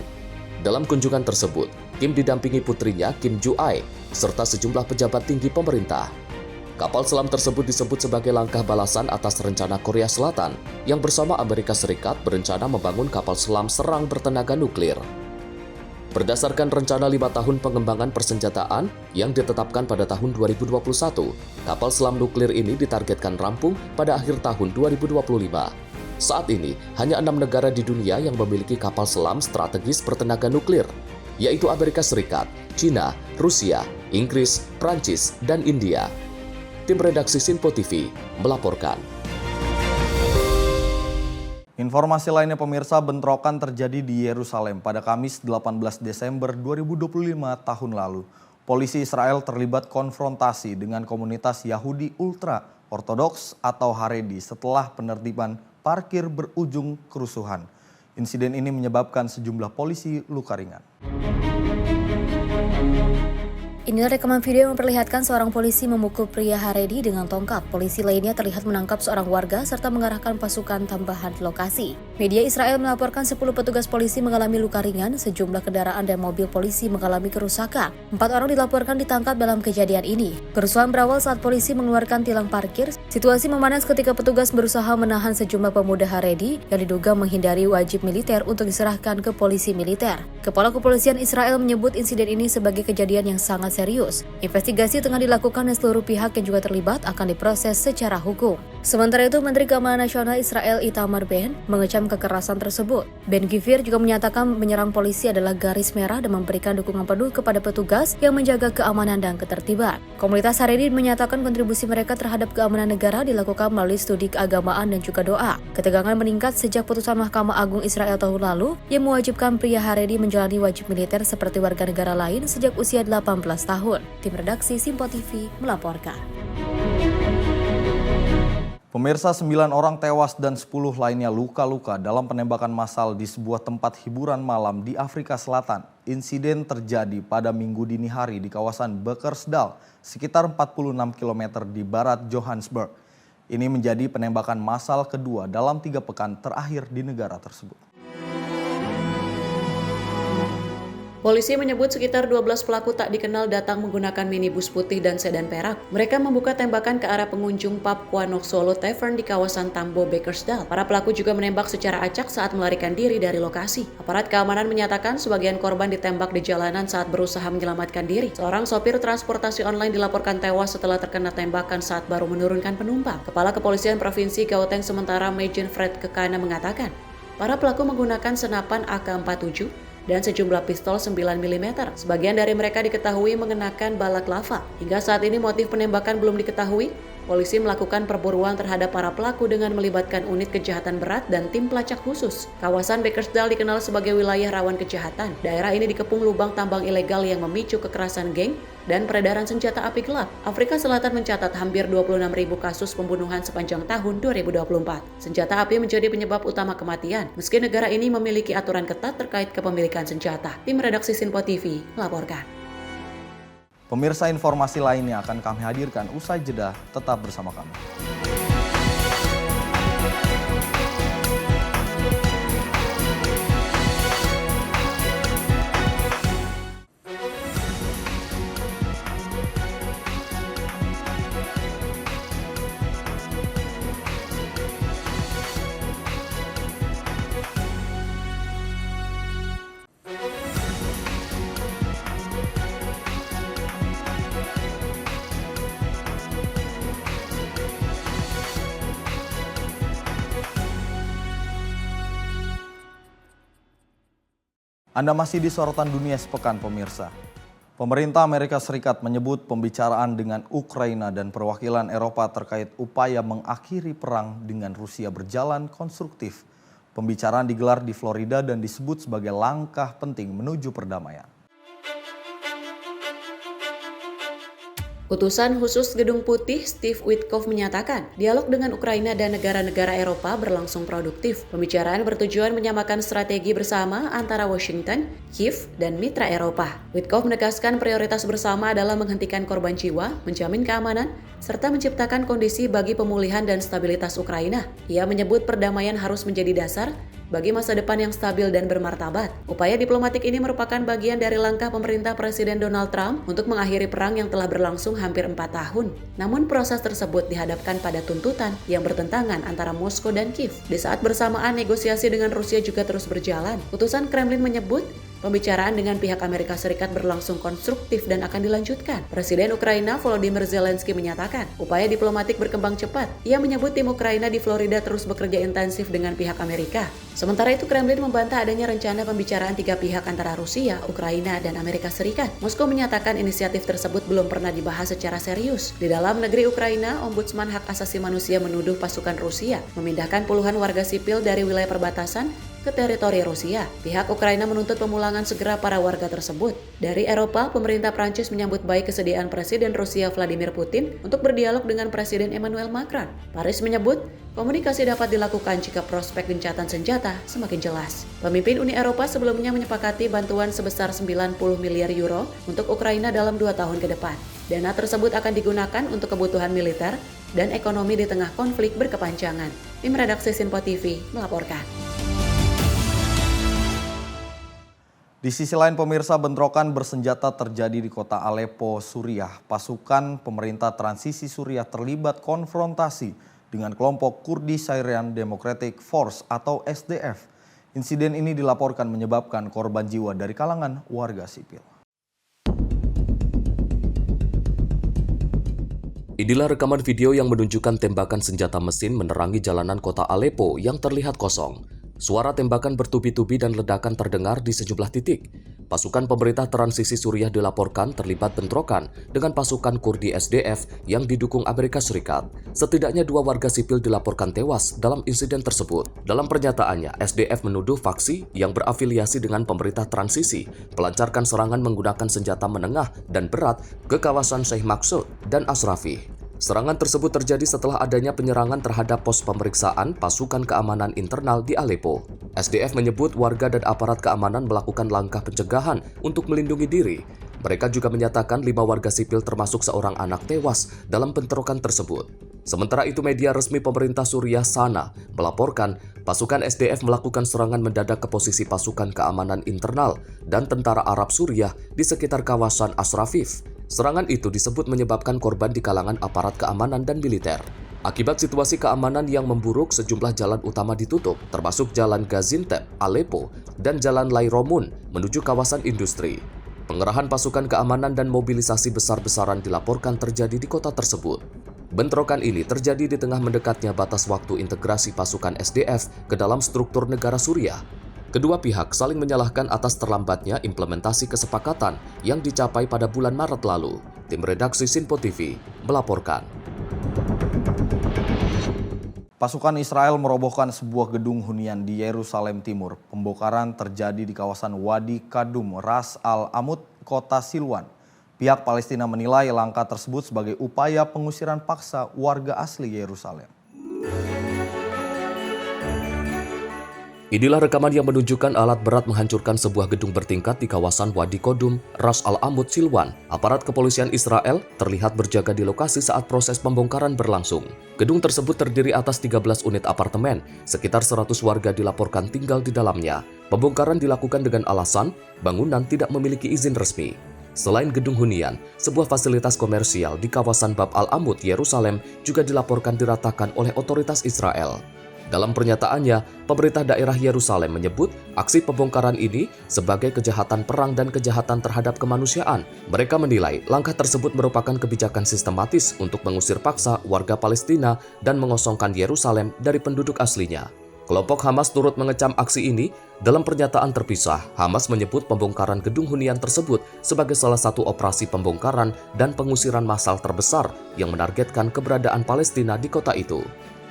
Dalam kunjungan tersebut, Kim didampingi putrinya Kim Ju-ae serta sejumlah pejabat tinggi pemerintah. Kapal selam tersebut disebut sebagai langkah balasan atas rencana Korea Selatan yang bersama Amerika Serikat berencana membangun kapal selam serang bertenaga nuklir. Berdasarkan rencana 5 tahun pengembangan persenjataan yang ditetapkan pada tahun 2021, kapal selam nuklir ini ditargetkan rampung pada akhir tahun 2025. Saat ini, hanya 6 negara di dunia yang memiliki kapal selam strategis bertenaga nuklir, yaitu Amerika Serikat, China, Rusia, Inggris, Prancis, dan India. Tim redaksi Sinpo TV melaporkan. Informasi lainnya pemirsa, bentrokan terjadi di Yerusalem pada Kamis 18 Desember 2025 tahun lalu. Polisi Israel terlibat konfrontasi dengan komunitas Yahudi ultra ortodoks atau Haredi setelah penertiban parkir berujung kerusuhan. Insiden ini menyebabkan sejumlah polisi luka ringan. Inilah rekaman video yang memperlihatkan seorang polisi memukul pria Haredi dengan tongkat. Polisi lainnya terlihat menangkap seorang warga serta mengarahkan pasukan tambahan di lokasi. Media Israel melaporkan 10 petugas polisi mengalami luka ringan, sejumlah kendaraan dan mobil polisi mengalami kerusakan. 4 orang dilaporkan ditangkap dalam kejadian ini. Kerusuhan berawal saat polisi mengeluarkan tilang parkir. Situasi memanas ketika petugas berusaha menahan sejumlah pemuda Haredi yang diduga menghindari wajib militer untuk diserahkan ke polisi militer. Kepala Kepolisian Israel menyebut insiden ini sebagai kejadian yang sangat serius. Investigasi tengah dilakukan dan seluruh pihak yang juga terlibat akan diproses secara hukum. Sementara itu, Menteri Keamanan Nasional Israel Itamar Ben mengecam kekerasan tersebut. Ben-Gvir juga menyatakan menyerang polisi adalah garis merah dan memberikan dukungan penuh kepada petugas yang menjaga keamanan dan ketertiban. Komunitas Haredi menyatakan kontribusi mereka terhadap keamanan negara dilakukan melalui studi keagamaan dan juga doa. Ketegangan meningkat sejak putusan Mahkamah Agung Israel tahun lalu yang mewajibkan pria Haredi menjalani wajib militer seperti warga negara lain sejak usia 18 tahun. Tim redaksi Sinpo TV melaporkan. Pemirsa, 9 orang tewas dan 10 lainnya luka-luka dalam penembakan massal di sebuah tempat hiburan malam di Afrika Selatan. Insiden terjadi pada Minggu dini hari di kawasan Bekkersdal, sekitar 46 km di barat Johannesburg. Ini menjadi penembakan massal kedua dalam 3 pekan terakhir di negara tersebut. Polisi menyebut sekitar 12 pelaku tak dikenal datang menggunakan minibus putih dan sedan perak. Mereka membuka tembakan ke arah pengunjung pub Quanok Solo Tavern di kawasan Tambo Bekkersdal. Para pelaku juga menembak secara acak saat melarikan diri dari lokasi. Aparat keamanan menyatakan sebagian korban ditembak di jalanan saat berusaha menyelamatkan diri. Seorang sopir transportasi online dilaporkan tewas setelah terkena tembakan saat baru menurunkan penumpang. Kepala Kepolisian Provinsi Gauteng sementara Majen Fred Kekana mengatakan, para pelaku menggunakan senapan AK-47 dan sejumlah pistol 9 mm. Sebagian dari mereka diketahui mengenakan balaklava. Hingga saat ini motif penembakan belum diketahui. Polisi melakukan perburuan terhadap para pelaku dengan melibatkan unit kejahatan berat dan tim pelacak khusus. Kawasan Bekkersdal dikenal sebagai wilayah rawan kejahatan. Daerah ini dikepung lubang tambang ilegal yang memicu kekerasan geng dan peredaran senjata api gelap. Afrika Selatan mencatat hampir 26.000 kasus pembunuhan sepanjang tahun 2024. Senjata api menjadi penyebab utama kematian, meski negara ini memiliki aturan ketat terkait kepemilikan senjata. Tim redaksi Sinpo TV melaporkan. Pemirsa, informasi lainnya akan kami hadirkan usai jeda, tetap bersama kami. Anda masih di sorotan dunia sepekan pemirsa. Pemerintah Amerika Serikat menyebut pembicaraan dengan Ukraina dan perwakilan Eropa terkait upaya mengakhiri perang dengan Rusia berjalan konstruktif. Pembicaraan digelar di Florida dan disebut sebagai langkah penting menuju perdamaian. Utusan khusus Gedung Putih Steve Witkoff menyatakan, dialog dengan Ukraina dan negara-negara Eropa berlangsung produktif. Pembicaraan bertujuan menyamakan strategi bersama antara Washington, Kiev, dan mitra Eropa. Witkoff menegaskan prioritas bersama adalah menghentikan korban jiwa, menjamin keamanan, serta menciptakan kondisi bagi pemulihan dan stabilitas Ukraina. Ia menyebut perdamaian harus menjadi dasar bagi masa depan yang stabil dan bermartabat. Upaya diplomatik ini merupakan bagian dari langkah pemerintah Presiden Donald Trump untuk mengakhiri perang yang telah berlangsung hampir 4 tahun. Namun proses tersebut dihadapkan pada tuntutan yang bertentangan antara Moskow dan Kiev. Di saat bersamaan negosiasi dengan Rusia juga terus berjalan. Utusan Kremlin menyebut Pembicaraan dengan pihak Amerika Serikat berlangsung konstruktif dan akan dilanjutkan. Presiden Ukraina Volodymyr Zelensky menyatakan, upaya diplomatik berkembang cepat. Ia menyebut tim Ukraina di Florida terus bekerja intensif dengan pihak Amerika. Sementara itu, Kremlin membantah adanya rencana pembicaraan 3 pihak antara Rusia, Ukraina, dan Amerika Serikat. Moskow menyatakan inisiatif tersebut belum pernah dibahas secara serius. Di dalam negeri Ukraina, Ombudsman Hak Asasi Manusia menuduh pasukan Rusia memindahkan puluhan warga sipil dari wilayah perbatasan ke teritori Rusia. Pihak Ukraina menuntut pemulangan segera para warga tersebut. Dari Eropa, pemerintah Prancis menyambut baik kesediaan Presiden Rusia Vladimir Putin untuk berdialog dengan Presiden Emmanuel Macron. Paris menyebut, komunikasi dapat dilakukan jika prospek gencatan senjata semakin jelas. Pemimpin Uni Eropa sebelumnya menyepakati bantuan sebesar 90 miliar euro untuk Ukraina dalam 2 tahun ke depan. Dana tersebut akan digunakan untuk kebutuhan militer dan ekonomi di tengah konflik berkepanjangan. Tim redaksi Sinpo TV melaporkan. Di sisi lain pemirsa, bentrokan bersenjata terjadi di kota Aleppo, Suriah. Pasukan pemerintah transisi Suriah terlibat konfrontasi dengan kelompok Kurdi Syrian Democratic Force atau SDF. Insiden ini dilaporkan menyebabkan korban jiwa dari kalangan warga sipil. Inilah rekaman video yang menunjukkan tembakan senjata mesin menerangi jalanan kota Aleppo yang terlihat kosong. Suara tembakan bertubi-tubi dan ledakan terdengar di sejumlah titik. Pasukan pemerintah transisi Suriah dilaporkan terlibat bentrokan dengan pasukan Kurdi SDF yang didukung Amerika Serikat. Setidaknya 2 warga sipil dilaporkan tewas dalam insiden tersebut. Dalam pernyataannya, SDF menuduh faksi yang berafiliasi dengan pemerintah transisi melancarkan serangan menggunakan senjata menengah dan berat ke kawasan Sheikh Maksud dan Asrafi. Serangan tersebut terjadi setelah adanya penyerangan terhadap pos pemeriksaan pasukan keamanan internal di Aleppo. SDF menyebut warga dan aparat keamanan melakukan langkah pencegahan untuk melindungi diri. Mereka juga menyatakan 5 warga sipil termasuk seorang anak tewas dalam bentrokan tersebut. Sementara itu, media resmi pemerintah Suriah Sana melaporkan pasukan SDF melakukan serangan mendadak ke posisi pasukan keamanan internal dan tentara Arab Suriah di sekitar kawasan Asrafif. Serangan itu disebut menyebabkan korban di kalangan aparat keamanan dan militer. Akibat situasi keamanan yang memburuk, sejumlah jalan utama ditutup, termasuk Jalan Gaziantep, Aleppo, dan Jalan Lairomun menuju kawasan industri. Pengerahan pasukan keamanan dan mobilisasi besar-besaran dilaporkan terjadi di kota tersebut. Bentrokan ini terjadi di tengah mendekatnya batas waktu integrasi pasukan SDF ke dalam struktur negara Suriah. Kedua pihak saling menyalahkan atas terlambatnya implementasi kesepakatan yang dicapai pada bulan Maret lalu. Tim redaksi Sinpo TV melaporkan. Pasukan Israel merobohkan sebuah gedung hunian di Yerusalem Timur. Pembongkaran terjadi di kawasan Wadi Kadum, Ras Al-Amud, kota Silwan. Pihak Palestina menilai langkah tersebut sebagai upaya pengusiran paksa warga asli Yerusalem. Inilah rekaman yang menunjukkan alat berat menghancurkan sebuah gedung bertingkat di kawasan Wadi Kadum, Ras Al-Amud, Silwan. Aparat kepolisian Israel terlihat berjaga di lokasi saat proses pembongkaran berlangsung. Gedung tersebut terdiri atas 13 unit apartemen, sekitar 100 warga dilaporkan tinggal di dalamnya. Pembongkaran dilakukan dengan alasan bangunan tidak memiliki izin resmi. Selain gedung hunian, sebuah fasilitas komersial di kawasan Bab Al-Amud, Yerusalem juga dilaporkan diratakan oleh otoritas Israel. Dalam pernyataannya, pemerintah daerah Yerusalem menyebut aksi pembongkaran ini sebagai kejahatan perang dan kejahatan terhadap kemanusiaan. Mereka menilai langkah tersebut merupakan kebijakan sistematis untuk mengusir paksa warga Palestina dan mengosongkan Yerusalem dari penduduk aslinya. Kelompok Hamas turut mengecam aksi ini. Dalam pernyataan terpisah, Hamas menyebut pembongkaran gedung hunian tersebut sebagai salah satu operasi pembongkaran dan pengusiran massal terbesar yang menargetkan keberadaan Palestina di kota itu.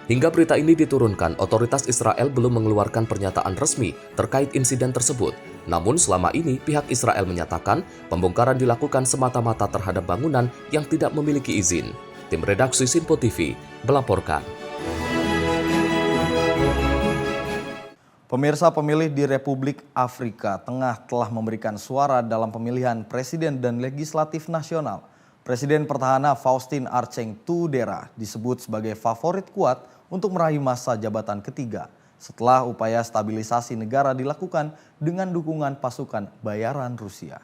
Hingga berita ini diturunkan, otoritas Israel belum mengeluarkan pernyataan resmi terkait insiden tersebut. Namun selama ini pihak Israel menyatakan pembongkaran dilakukan semata-mata terhadap bangunan yang tidak memiliki izin. Tim redaksi Sinpo TV melaporkan. Pemirsa, pemilih di Republik Afrika Tengah telah memberikan suara dalam pemilihan presiden dan legislatif nasional. Presiden petahana Faustin Archange Touadera disebut sebagai favorit kuat untuk meraih masa jabatan ketiga setelah upaya stabilisasi negara dilakukan dengan dukungan pasukan bayaran Rusia.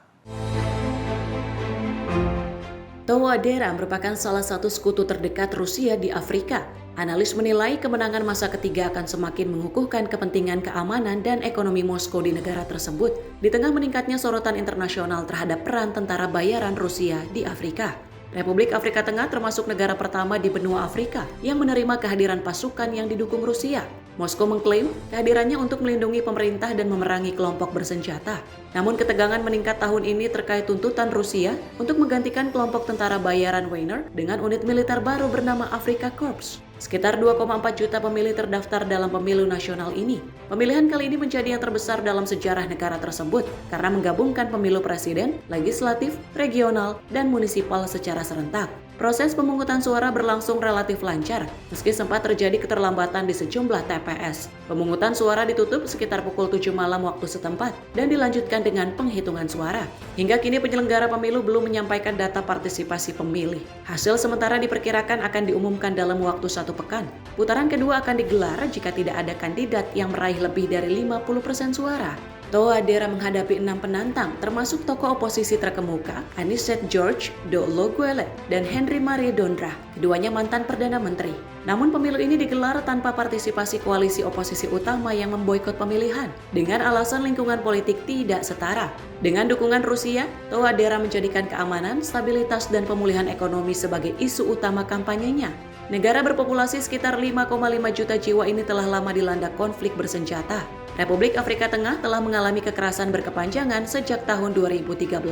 Touadera merupakan salah satu sekutu terdekat Rusia di Afrika. Analis menilai kemenangan masa ketiga akan semakin mengukuhkan kepentingan keamanan dan ekonomi Moskow di negara tersebut di tengah meningkatnya sorotan internasional terhadap peran tentara bayaran Rusia di Afrika. Republik Afrika Tengah termasuk negara pertama di benua Afrika yang menerima kehadiran pasukan yang didukung Rusia. Moskow mengklaim kehadirannya untuk melindungi pemerintah dan memerangi kelompok bersenjata. Namun ketegangan meningkat tahun ini terkait tuntutan Rusia untuk menggantikan kelompok tentara bayaran Wagner dengan unit militer baru bernama Afrika Korps. Sekitar 2,4 juta pemilih terdaftar dalam pemilu nasional ini. Pemilihan kali ini menjadi yang terbesar dalam sejarah negara tersebut karena menggabungkan pemilu presiden, legislatif, regional, dan munisipal secara serentak. Proses pemungutan suara berlangsung relatif lancar, meski sempat terjadi keterlambatan di sejumlah TPS. Pemungutan suara ditutup sekitar pukul 7 malam waktu setempat dan dilanjutkan dengan penghitungan suara. Hingga kini penyelenggara pemilu belum menyampaikan data partisipasi pemilih. Hasil sementara diperkirakan akan diumumkan dalam waktu 1 pekan. Putaran kedua akan digelar jika tidak ada kandidat yang meraih lebih dari 50% suara. Touadera menghadapi 6 penantang, termasuk tokoh oposisi terkemuka, Anicet George, Dolo Guelleh, dan Henry Marie Dondra, keduanya mantan Perdana Menteri. Namun pemilu ini digelar tanpa partisipasi koalisi oposisi utama yang memboikot pemilihan, dengan alasan lingkungan politik tidak setara. Dengan dukungan Rusia, Touadera menjadikan keamanan, stabilitas, dan pemulihan ekonomi sebagai isu utama kampanyenya. Negara berpopulasi sekitar 5,5 juta jiwa ini telah lama dilanda konflik bersenjata. Republik Afrika Tengah telah mengalami kekerasan berkepanjangan sejak tahun 2013.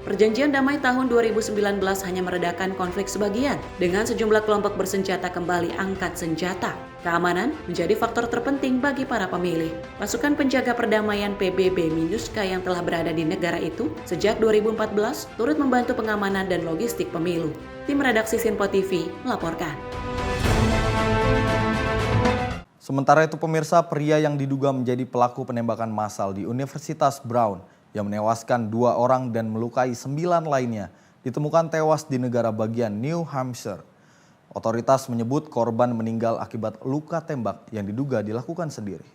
Perjanjian damai tahun 2019 hanya meredakan konflik sebagian, dengan sejumlah kelompok bersenjata kembali angkat senjata. Keamanan menjadi faktor terpenting bagi para pemilih. Pasukan penjaga perdamaian PBB MINUSCA yang telah berada di negara itu sejak 2014 turut membantu pengamanan dan logistik pemilu. Tim redaksi Sinpo TV melaporkan. Sementara itu pemirsa, pria yang diduga menjadi pelaku penembakan massal di Universitas Brown yang menewaskan 2 orang dan melukai 9 lainnya ditemukan tewas di negara bagian New Hampshire. Otoritas menyebut korban meninggal akibat luka tembak yang diduga dilakukan sendiri.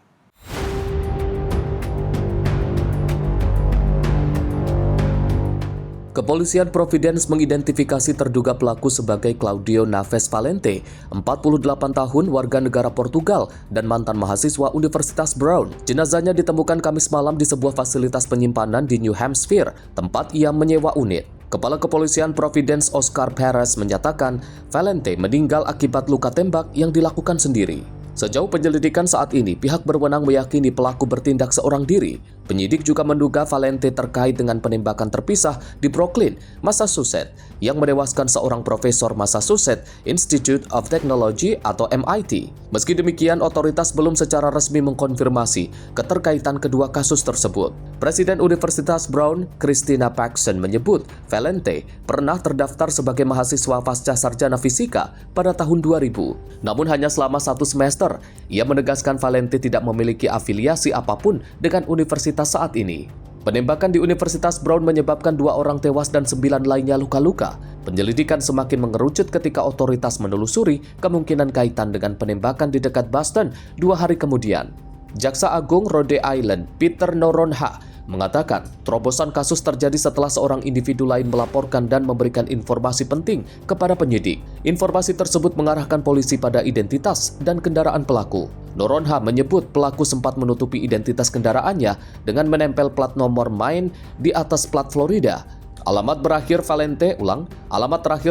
Kepolisian Providence mengidentifikasi terduga pelaku sebagai Claudio Naves Valente, 48 tahun, warga negara Portugal dan mantan mahasiswa Universitas Brown. Jenazahnya ditemukan Kamis malam di sebuah fasilitas penyimpanan di New Hampshire, tempat ia menyewa unit. Kepala Kepolisian Providence Oscar Perez menyatakan Valente meninggal akibat luka tembak yang dilakukan sendiri. Sejauh penyelidikan saat ini, pihak berwenang meyakini pelaku bertindak seorang diri. Penyidik juga menduga Valente terkait dengan penembakan terpisah di Brooklyn, Massachusetts, yang menewaskan seorang profesor Massachusetts Institute of Technology atau MIT. Meski demikian, otoritas belum secara resmi mengkonfirmasi keterkaitan kedua kasus tersebut. Presiden Universitas Brown, Christina Paxson, menyebut Valente pernah terdaftar sebagai mahasiswa pasca sarjana fisika pada tahun 2000. Namun hanya selama 1 semester. Ia menegaskan Valente tidak memiliki afiliasi apapun dengan universitas saat ini. Penembakan di Universitas Brown menyebabkan 2 orang tewas dan 9 lainnya luka-luka. Penyelidikan semakin mengerucut ketika otoritas menelusuri kemungkinan kaitan dengan penembakan di dekat Boston 2 hari kemudian. Jaksa Agung Rhode Island, Peter Noronha, mengatakan terobosan kasus terjadi setelah seorang individu lain melaporkan dan memberikan informasi penting kepada penyidik. Informasi tersebut mengarahkan polisi pada identitas dan kendaraan pelaku. Noronha menyebut pelaku sempat menutupi identitas kendaraannya dengan menempel plat nomor Maine di atas plat Florida. Alamat terakhir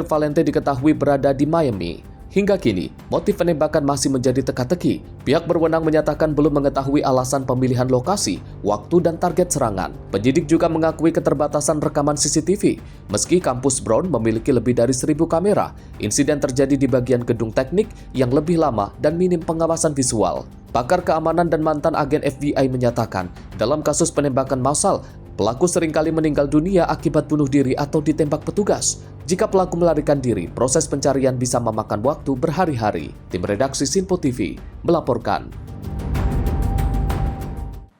Valente diketahui berada di Miami. Hingga kini, motif penembakan masih menjadi teka-teki. Pihak berwenang menyatakan belum mengetahui alasan pemilihan lokasi, waktu, dan target serangan. Penyidik juga mengakui keterbatasan rekaman CCTV. Meski kampus Brown memiliki lebih dari 1.000 kamera, insiden terjadi di bagian gedung teknik yang lebih lama dan minim pengawasan visual. Pakar keamanan dan mantan agen FBI menyatakan, dalam kasus penembakan massal, pelaku seringkali meninggal dunia akibat bunuh diri atau ditembak petugas. Jika pelaku melarikan diri, proses pencarian bisa memakan waktu berhari-hari. Tim redaksi Sinpo TV melaporkan.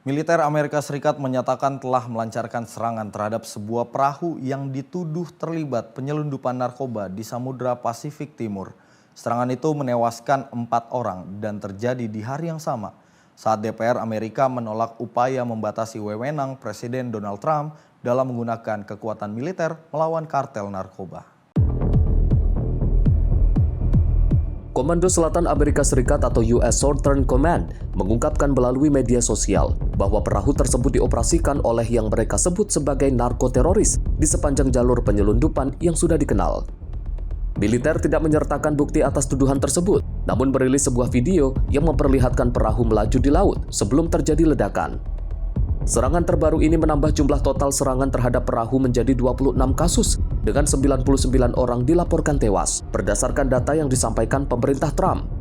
Militer Amerika Serikat menyatakan telah melancarkan serangan terhadap sebuah perahu yang dituduh terlibat penyelundupan narkoba di Samudra Pasifik Timur. Serangan itu menewaskan 4 orang dan terjadi di hari yang sama saat DPR Amerika menolak upaya membatasi wewenang Presiden Donald Trump dalam menggunakan kekuatan militer melawan kartel narkoba. Komando Selatan Amerika Serikat atau US Southern Command mengungkapkan melalui media sosial bahwa perahu tersebut dioperasikan oleh yang mereka sebut sebagai narkoteroris di sepanjang jalur penyelundupan yang sudah dikenal. Militer tidak menyertakan bukti atas tuduhan tersebut, namun merilis sebuah video yang memperlihatkan perahu melaju di laut sebelum terjadi ledakan. Serangan terbaru ini menambah jumlah total serangan terhadap perahu menjadi 26 kasus, dengan 99 orang dilaporkan tewas, berdasarkan data yang disampaikan pemerintah Trump.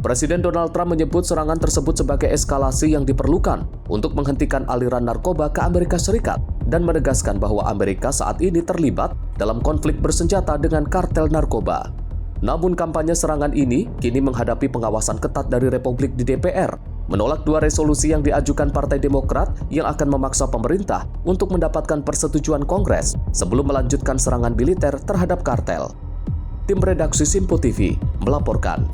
Presiden Donald Trump menyebut serangan tersebut sebagai eskalasi yang diperlukan untuk menghentikan aliran narkoba ke Amerika Serikat dan menegaskan bahwa Amerika saat ini terlibat dalam konflik bersenjata dengan kartel narkoba. Namun kampanye serangan ini kini menghadapi pengawasan ketat dari Republik di DPR, menolak 2 resolusi yang diajukan Partai Demokrat yang akan memaksa pemerintah untuk mendapatkan persetujuan Kongres sebelum melanjutkan serangan militer terhadap kartel. Tim redaksi Simpo TV melaporkan.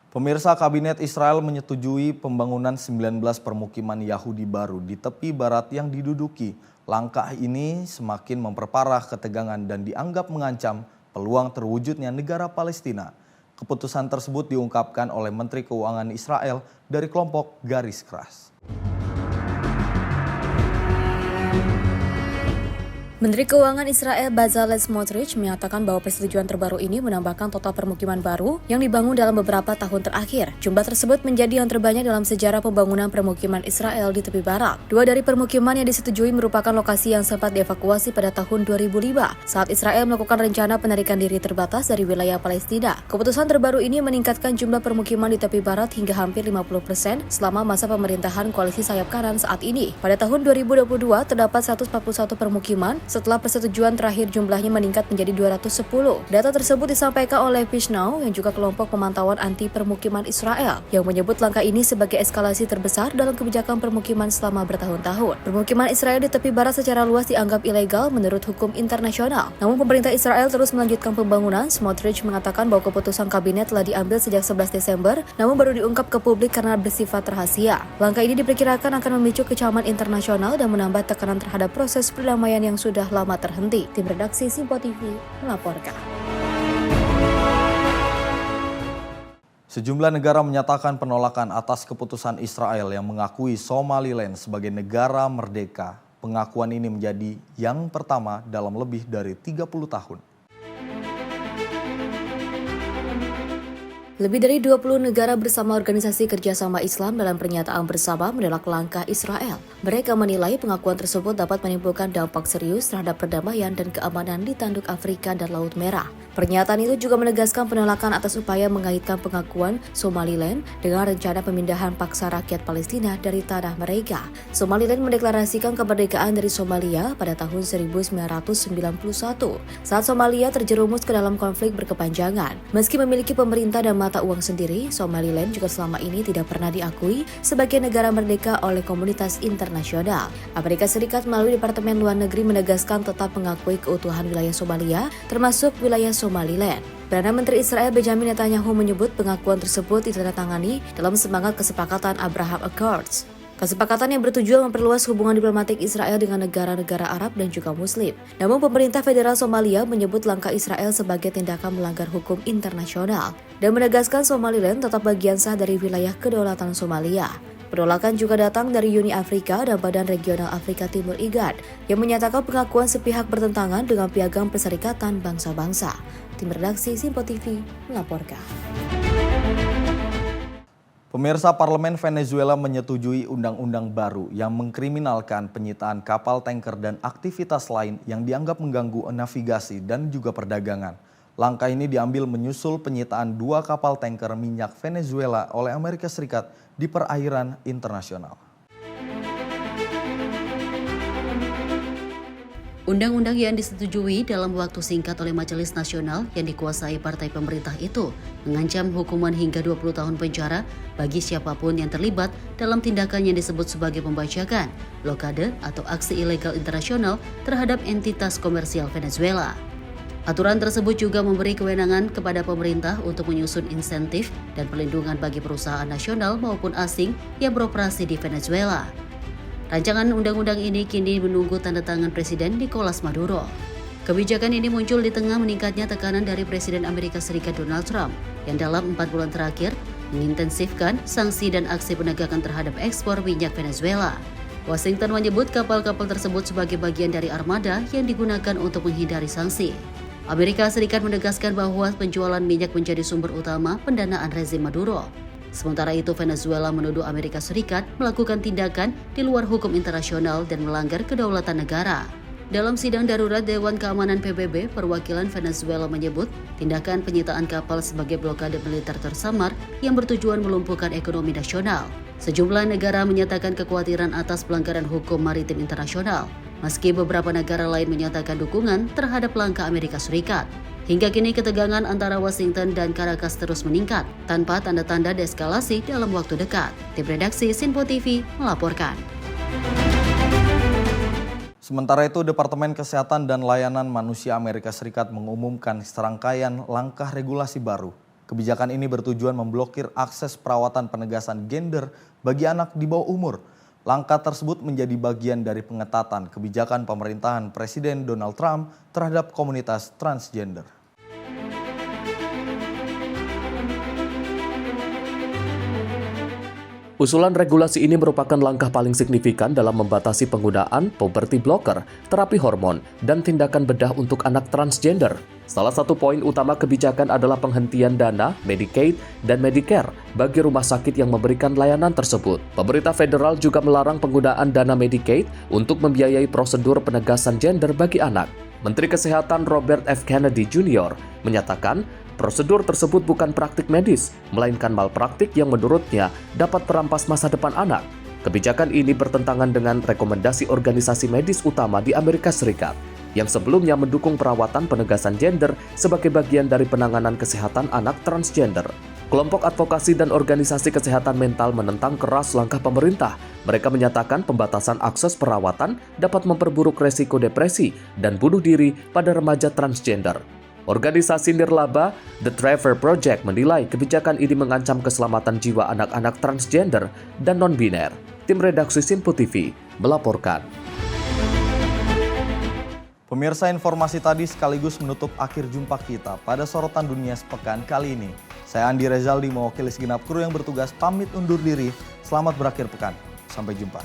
Pemirsa, Kabinet Israel menyetujui pembangunan 19 permukiman Yahudi baru di tepi barat yang diduduki. Langkah ini semakin memperparah ketegangan dan dianggap mengancam peluang terwujudnya negara Palestina. Keputusan tersebut diungkapkan oleh Menteri Keuangan Israel dari kelompok Garis Keras. Menteri Keuangan Israel Bezalel Smotrich menyatakan bahwa persetujuan terbaru ini menambahkan total permukiman baru yang dibangun dalam beberapa tahun terakhir. Jumlah tersebut menjadi yang terbanyak dalam sejarah pembangunan permukiman Israel di tepi barat. 2 dari permukiman yang disetujui merupakan lokasi yang sempat dievakuasi pada tahun 2005 saat Israel melakukan rencana penarikan diri terbatas dari wilayah Palestina. Keputusan terbaru ini meningkatkan jumlah permukiman di tepi barat hingga hampir 50% selama masa pemerintahan koalisi sayap kanan saat ini. Pada tahun 2022 terdapat 141 permukiman. Setelah persetujuan terakhir jumlahnya meningkat menjadi 210. Data tersebut disampaikan oleh Pishnow yang juga kelompok pemantauan anti permukiman Israel yang menyebut langkah ini sebagai eskalasi terbesar dalam kebijakan permukiman selama bertahun-tahun. Permukiman Israel di tepi barat secara luas dianggap ilegal menurut hukum internasional. Namun pemerintah Israel terus melanjutkan pembangunan. Smotrich mengatakan bahwa keputusan kabinet telah diambil sejak 11 Desember namun baru diungkap ke publik karena bersifat rahasia. Langkah ini diperkirakan akan memicu kecaman internasional dan menambah tekanan terhadap proses perdamaian yang sudah lama terhenti. Tim redaksi Simpo TV melaporkan. Sejumlah negara menyatakan penolakan atas keputusan Israel yang mengakui Somaliland sebagai negara merdeka. Pengakuan ini menjadi yang pertama dalam lebih dari 30 tahun. Lebih dari 20 negara bersama Organisasi Kerjasama Islam dalam pernyataan bersama menolak langkah Israel. Mereka menilai pengakuan tersebut dapat menimbulkan dampak serius terhadap perdamaian dan keamanan di Tanduk Afrika dan Laut Merah. Pernyataan itu juga menegaskan penolakan atas upaya mengaitkan pengakuan Somaliland dengan rencana pemindahan paksa rakyat Palestina dari tanah mereka. Somaliland mendeklarasikan kemerdekaan dari Somalia pada tahun 1991 saat Somalia terjerumus ke dalam konflik berkepanjangan. Meski memiliki pemerintah dan mata uang sendiri, Somaliland juga selama ini tidak pernah diakui sebagai negara merdeka oleh komunitas internasional. Amerika Serikat melalui Departemen Luar Negeri menegaskan tetap mengakui keutuhan wilayah Somalia, termasuk wilayah Somaliland. Perdana Menteri Israel Benjamin Netanyahu menyebut pengakuan tersebut ditandatangani dalam semangat kesepakatan Abraham Accords. Kesepakatan yang bertujuan memperluas hubungan diplomatik Israel dengan negara-negara Arab dan juga Muslim. Namun pemerintah federal Somalia menyebut langkah Israel sebagai tindakan melanggar hukum internasional dan menegaskan Somaliland tetap bagian sah dari wilayah kedaulatan Somalia. Penolakan juga datang dari Uni Afrika dan Badan Regional Afrika Timur IGAD yang menyatakan pengakuan sepihak bertentangan dengan Piagam Perserikatan Bangsa-Bangsa. Tim redaksi Simpo TV melaporkan. Pemirsa, Parlemen Venezuela menyetujui undang-undang baru yang mengkriminalkan penyitaan kapal tanker dan aktivitas lain yang dianggap mengganggu navigasi dan juga perdagangan. Langkah ini diambil menyusul penyitaan 2 kapal tanker minyak Venezuela oleh Amerika Serikat di perairan internasional. Undang-undang yang disetujui dalam waktu singkat oleh Majelis Nasional yang dikuasai partai pemerintah itu mengancam hukuman hingga 20 tahun penjara bagi siapapun yang terlibat dalam tindakan yang disebut sebagai pembajakan, blokade atau aksi ilegal internasional terhadap entitas komersial Venezuela. Aturan tersebut juga memberi kewenangan kepada pemerintah untuk menyusun insentif dan perlindungan bagi perusahaan nasional maupun asing yang beroperasi di Venezuela. Rancangan undang-undang ini kini menunggu tanda tangan Presiden Nicolas Maduro. Kebijakan ini muncul di tengah meningkatnya tekanan dari Presiden Amerika Serikat Donald Trump yang dalam 4 bulan terakhir mengintensifkan sanksi dan aksi penegakan terhadap ekspor minyak Venezuela. Washington menyebut kapal-kapal tersebut sebagai bagian dari armada yang digunakan untuk menghindari sanksi. Amerika Serikat menegaskan bahwa penjualan minyak menjadi sumber utama pendanaan rezim Maduro. Sementara itu, Venezuela menuduh Amerika Serikat melakukan tindakan di luar hukum internasional dan melanggar kedaulatan negara. Dalam sidang darurat Dewan Keamanan PBB, perwakilan Venezuela menyebut tindakan penyitaan kapal sebagai blokade militer tersamar yang bertujuan melumpuhkan ekonomi nasional. Sejumlah negara menyatakan kekhawatiran atas pelanggaran hukum maritim internasional, meski beberapa negara lain menyatakan dukungan terhadap langkah Amerika Serikat. Hingga kini ketegangan antara Washington dan Caracas terus meningkat, tanpa tanda-tanda deeskalasi dalam waktu dekat. Tim redaksi Sinpo TV melaporkan. Sementara itu, Departemen Kesehatan dan Layanan Manusia Amerika Serikat mengumumkan serangkaian langkah regulasi baru. Kebijakan ini bertujuan memblokir akses perawatan penegasan gender bagi anak di bawah umur. Langkah tersebut menjadi bagian dari pengetatan kebijakan pemerintahan Presiden Donald Trump terhadap komunitas transgender. Usulan regulasi ini merupakan langkah paling signifikan dalam membatasi penggunaan puberty blocker, terapi hormon, dan tindakan bedah untuk anak transgender. Salah satu poin utama kebijakan adalah penghentian dana Medicaid dan Medicare bagi rumah sakit yang memberikan layanan tersebut. Pemerintah federal juga melarang penggunaan dana Medicaid untuk membiayai prosedur penegasan gender bagi anak. Menteri Kesehatan Robert F. Kennedy Jr. menyatakan prosedur tersebut bukan praktik medis, melainkan malpraktik yang menurutnya dapat merampas masa depan anak. Kebijakan ini bertentangan dengan rekomendasi organisasi medis utama di Amerika Serikat, yang sebelumnya mendukung perawatan penegasan gender sebagai bagian dari penanganan kesehatan anak transgender. Kelompok advokasi dan organisasi kesehatan mental menentang keras langkah pemerintah. Mereka menyatakan pembatasan akses perawatan dapat memperburuk resiko depresi dan bunuh diri pada remaja transgender. Organisasi nirlaba The Trevor Project menilai kebijakan ini mengancam keselamatan jiwa anak-anak transgender dan non-biner. Tim redaksi Sinpo TV melaporkan. Pemirsa, informasi tadi sekaligus menutup akhir jumpa kita pada sorotan dunia sepekan kali ini. Saya Andi Rezaldi mewakili segenap kru yang bertugas pamit undur diri. Selamat berakhir pekan. Sampai jumpa.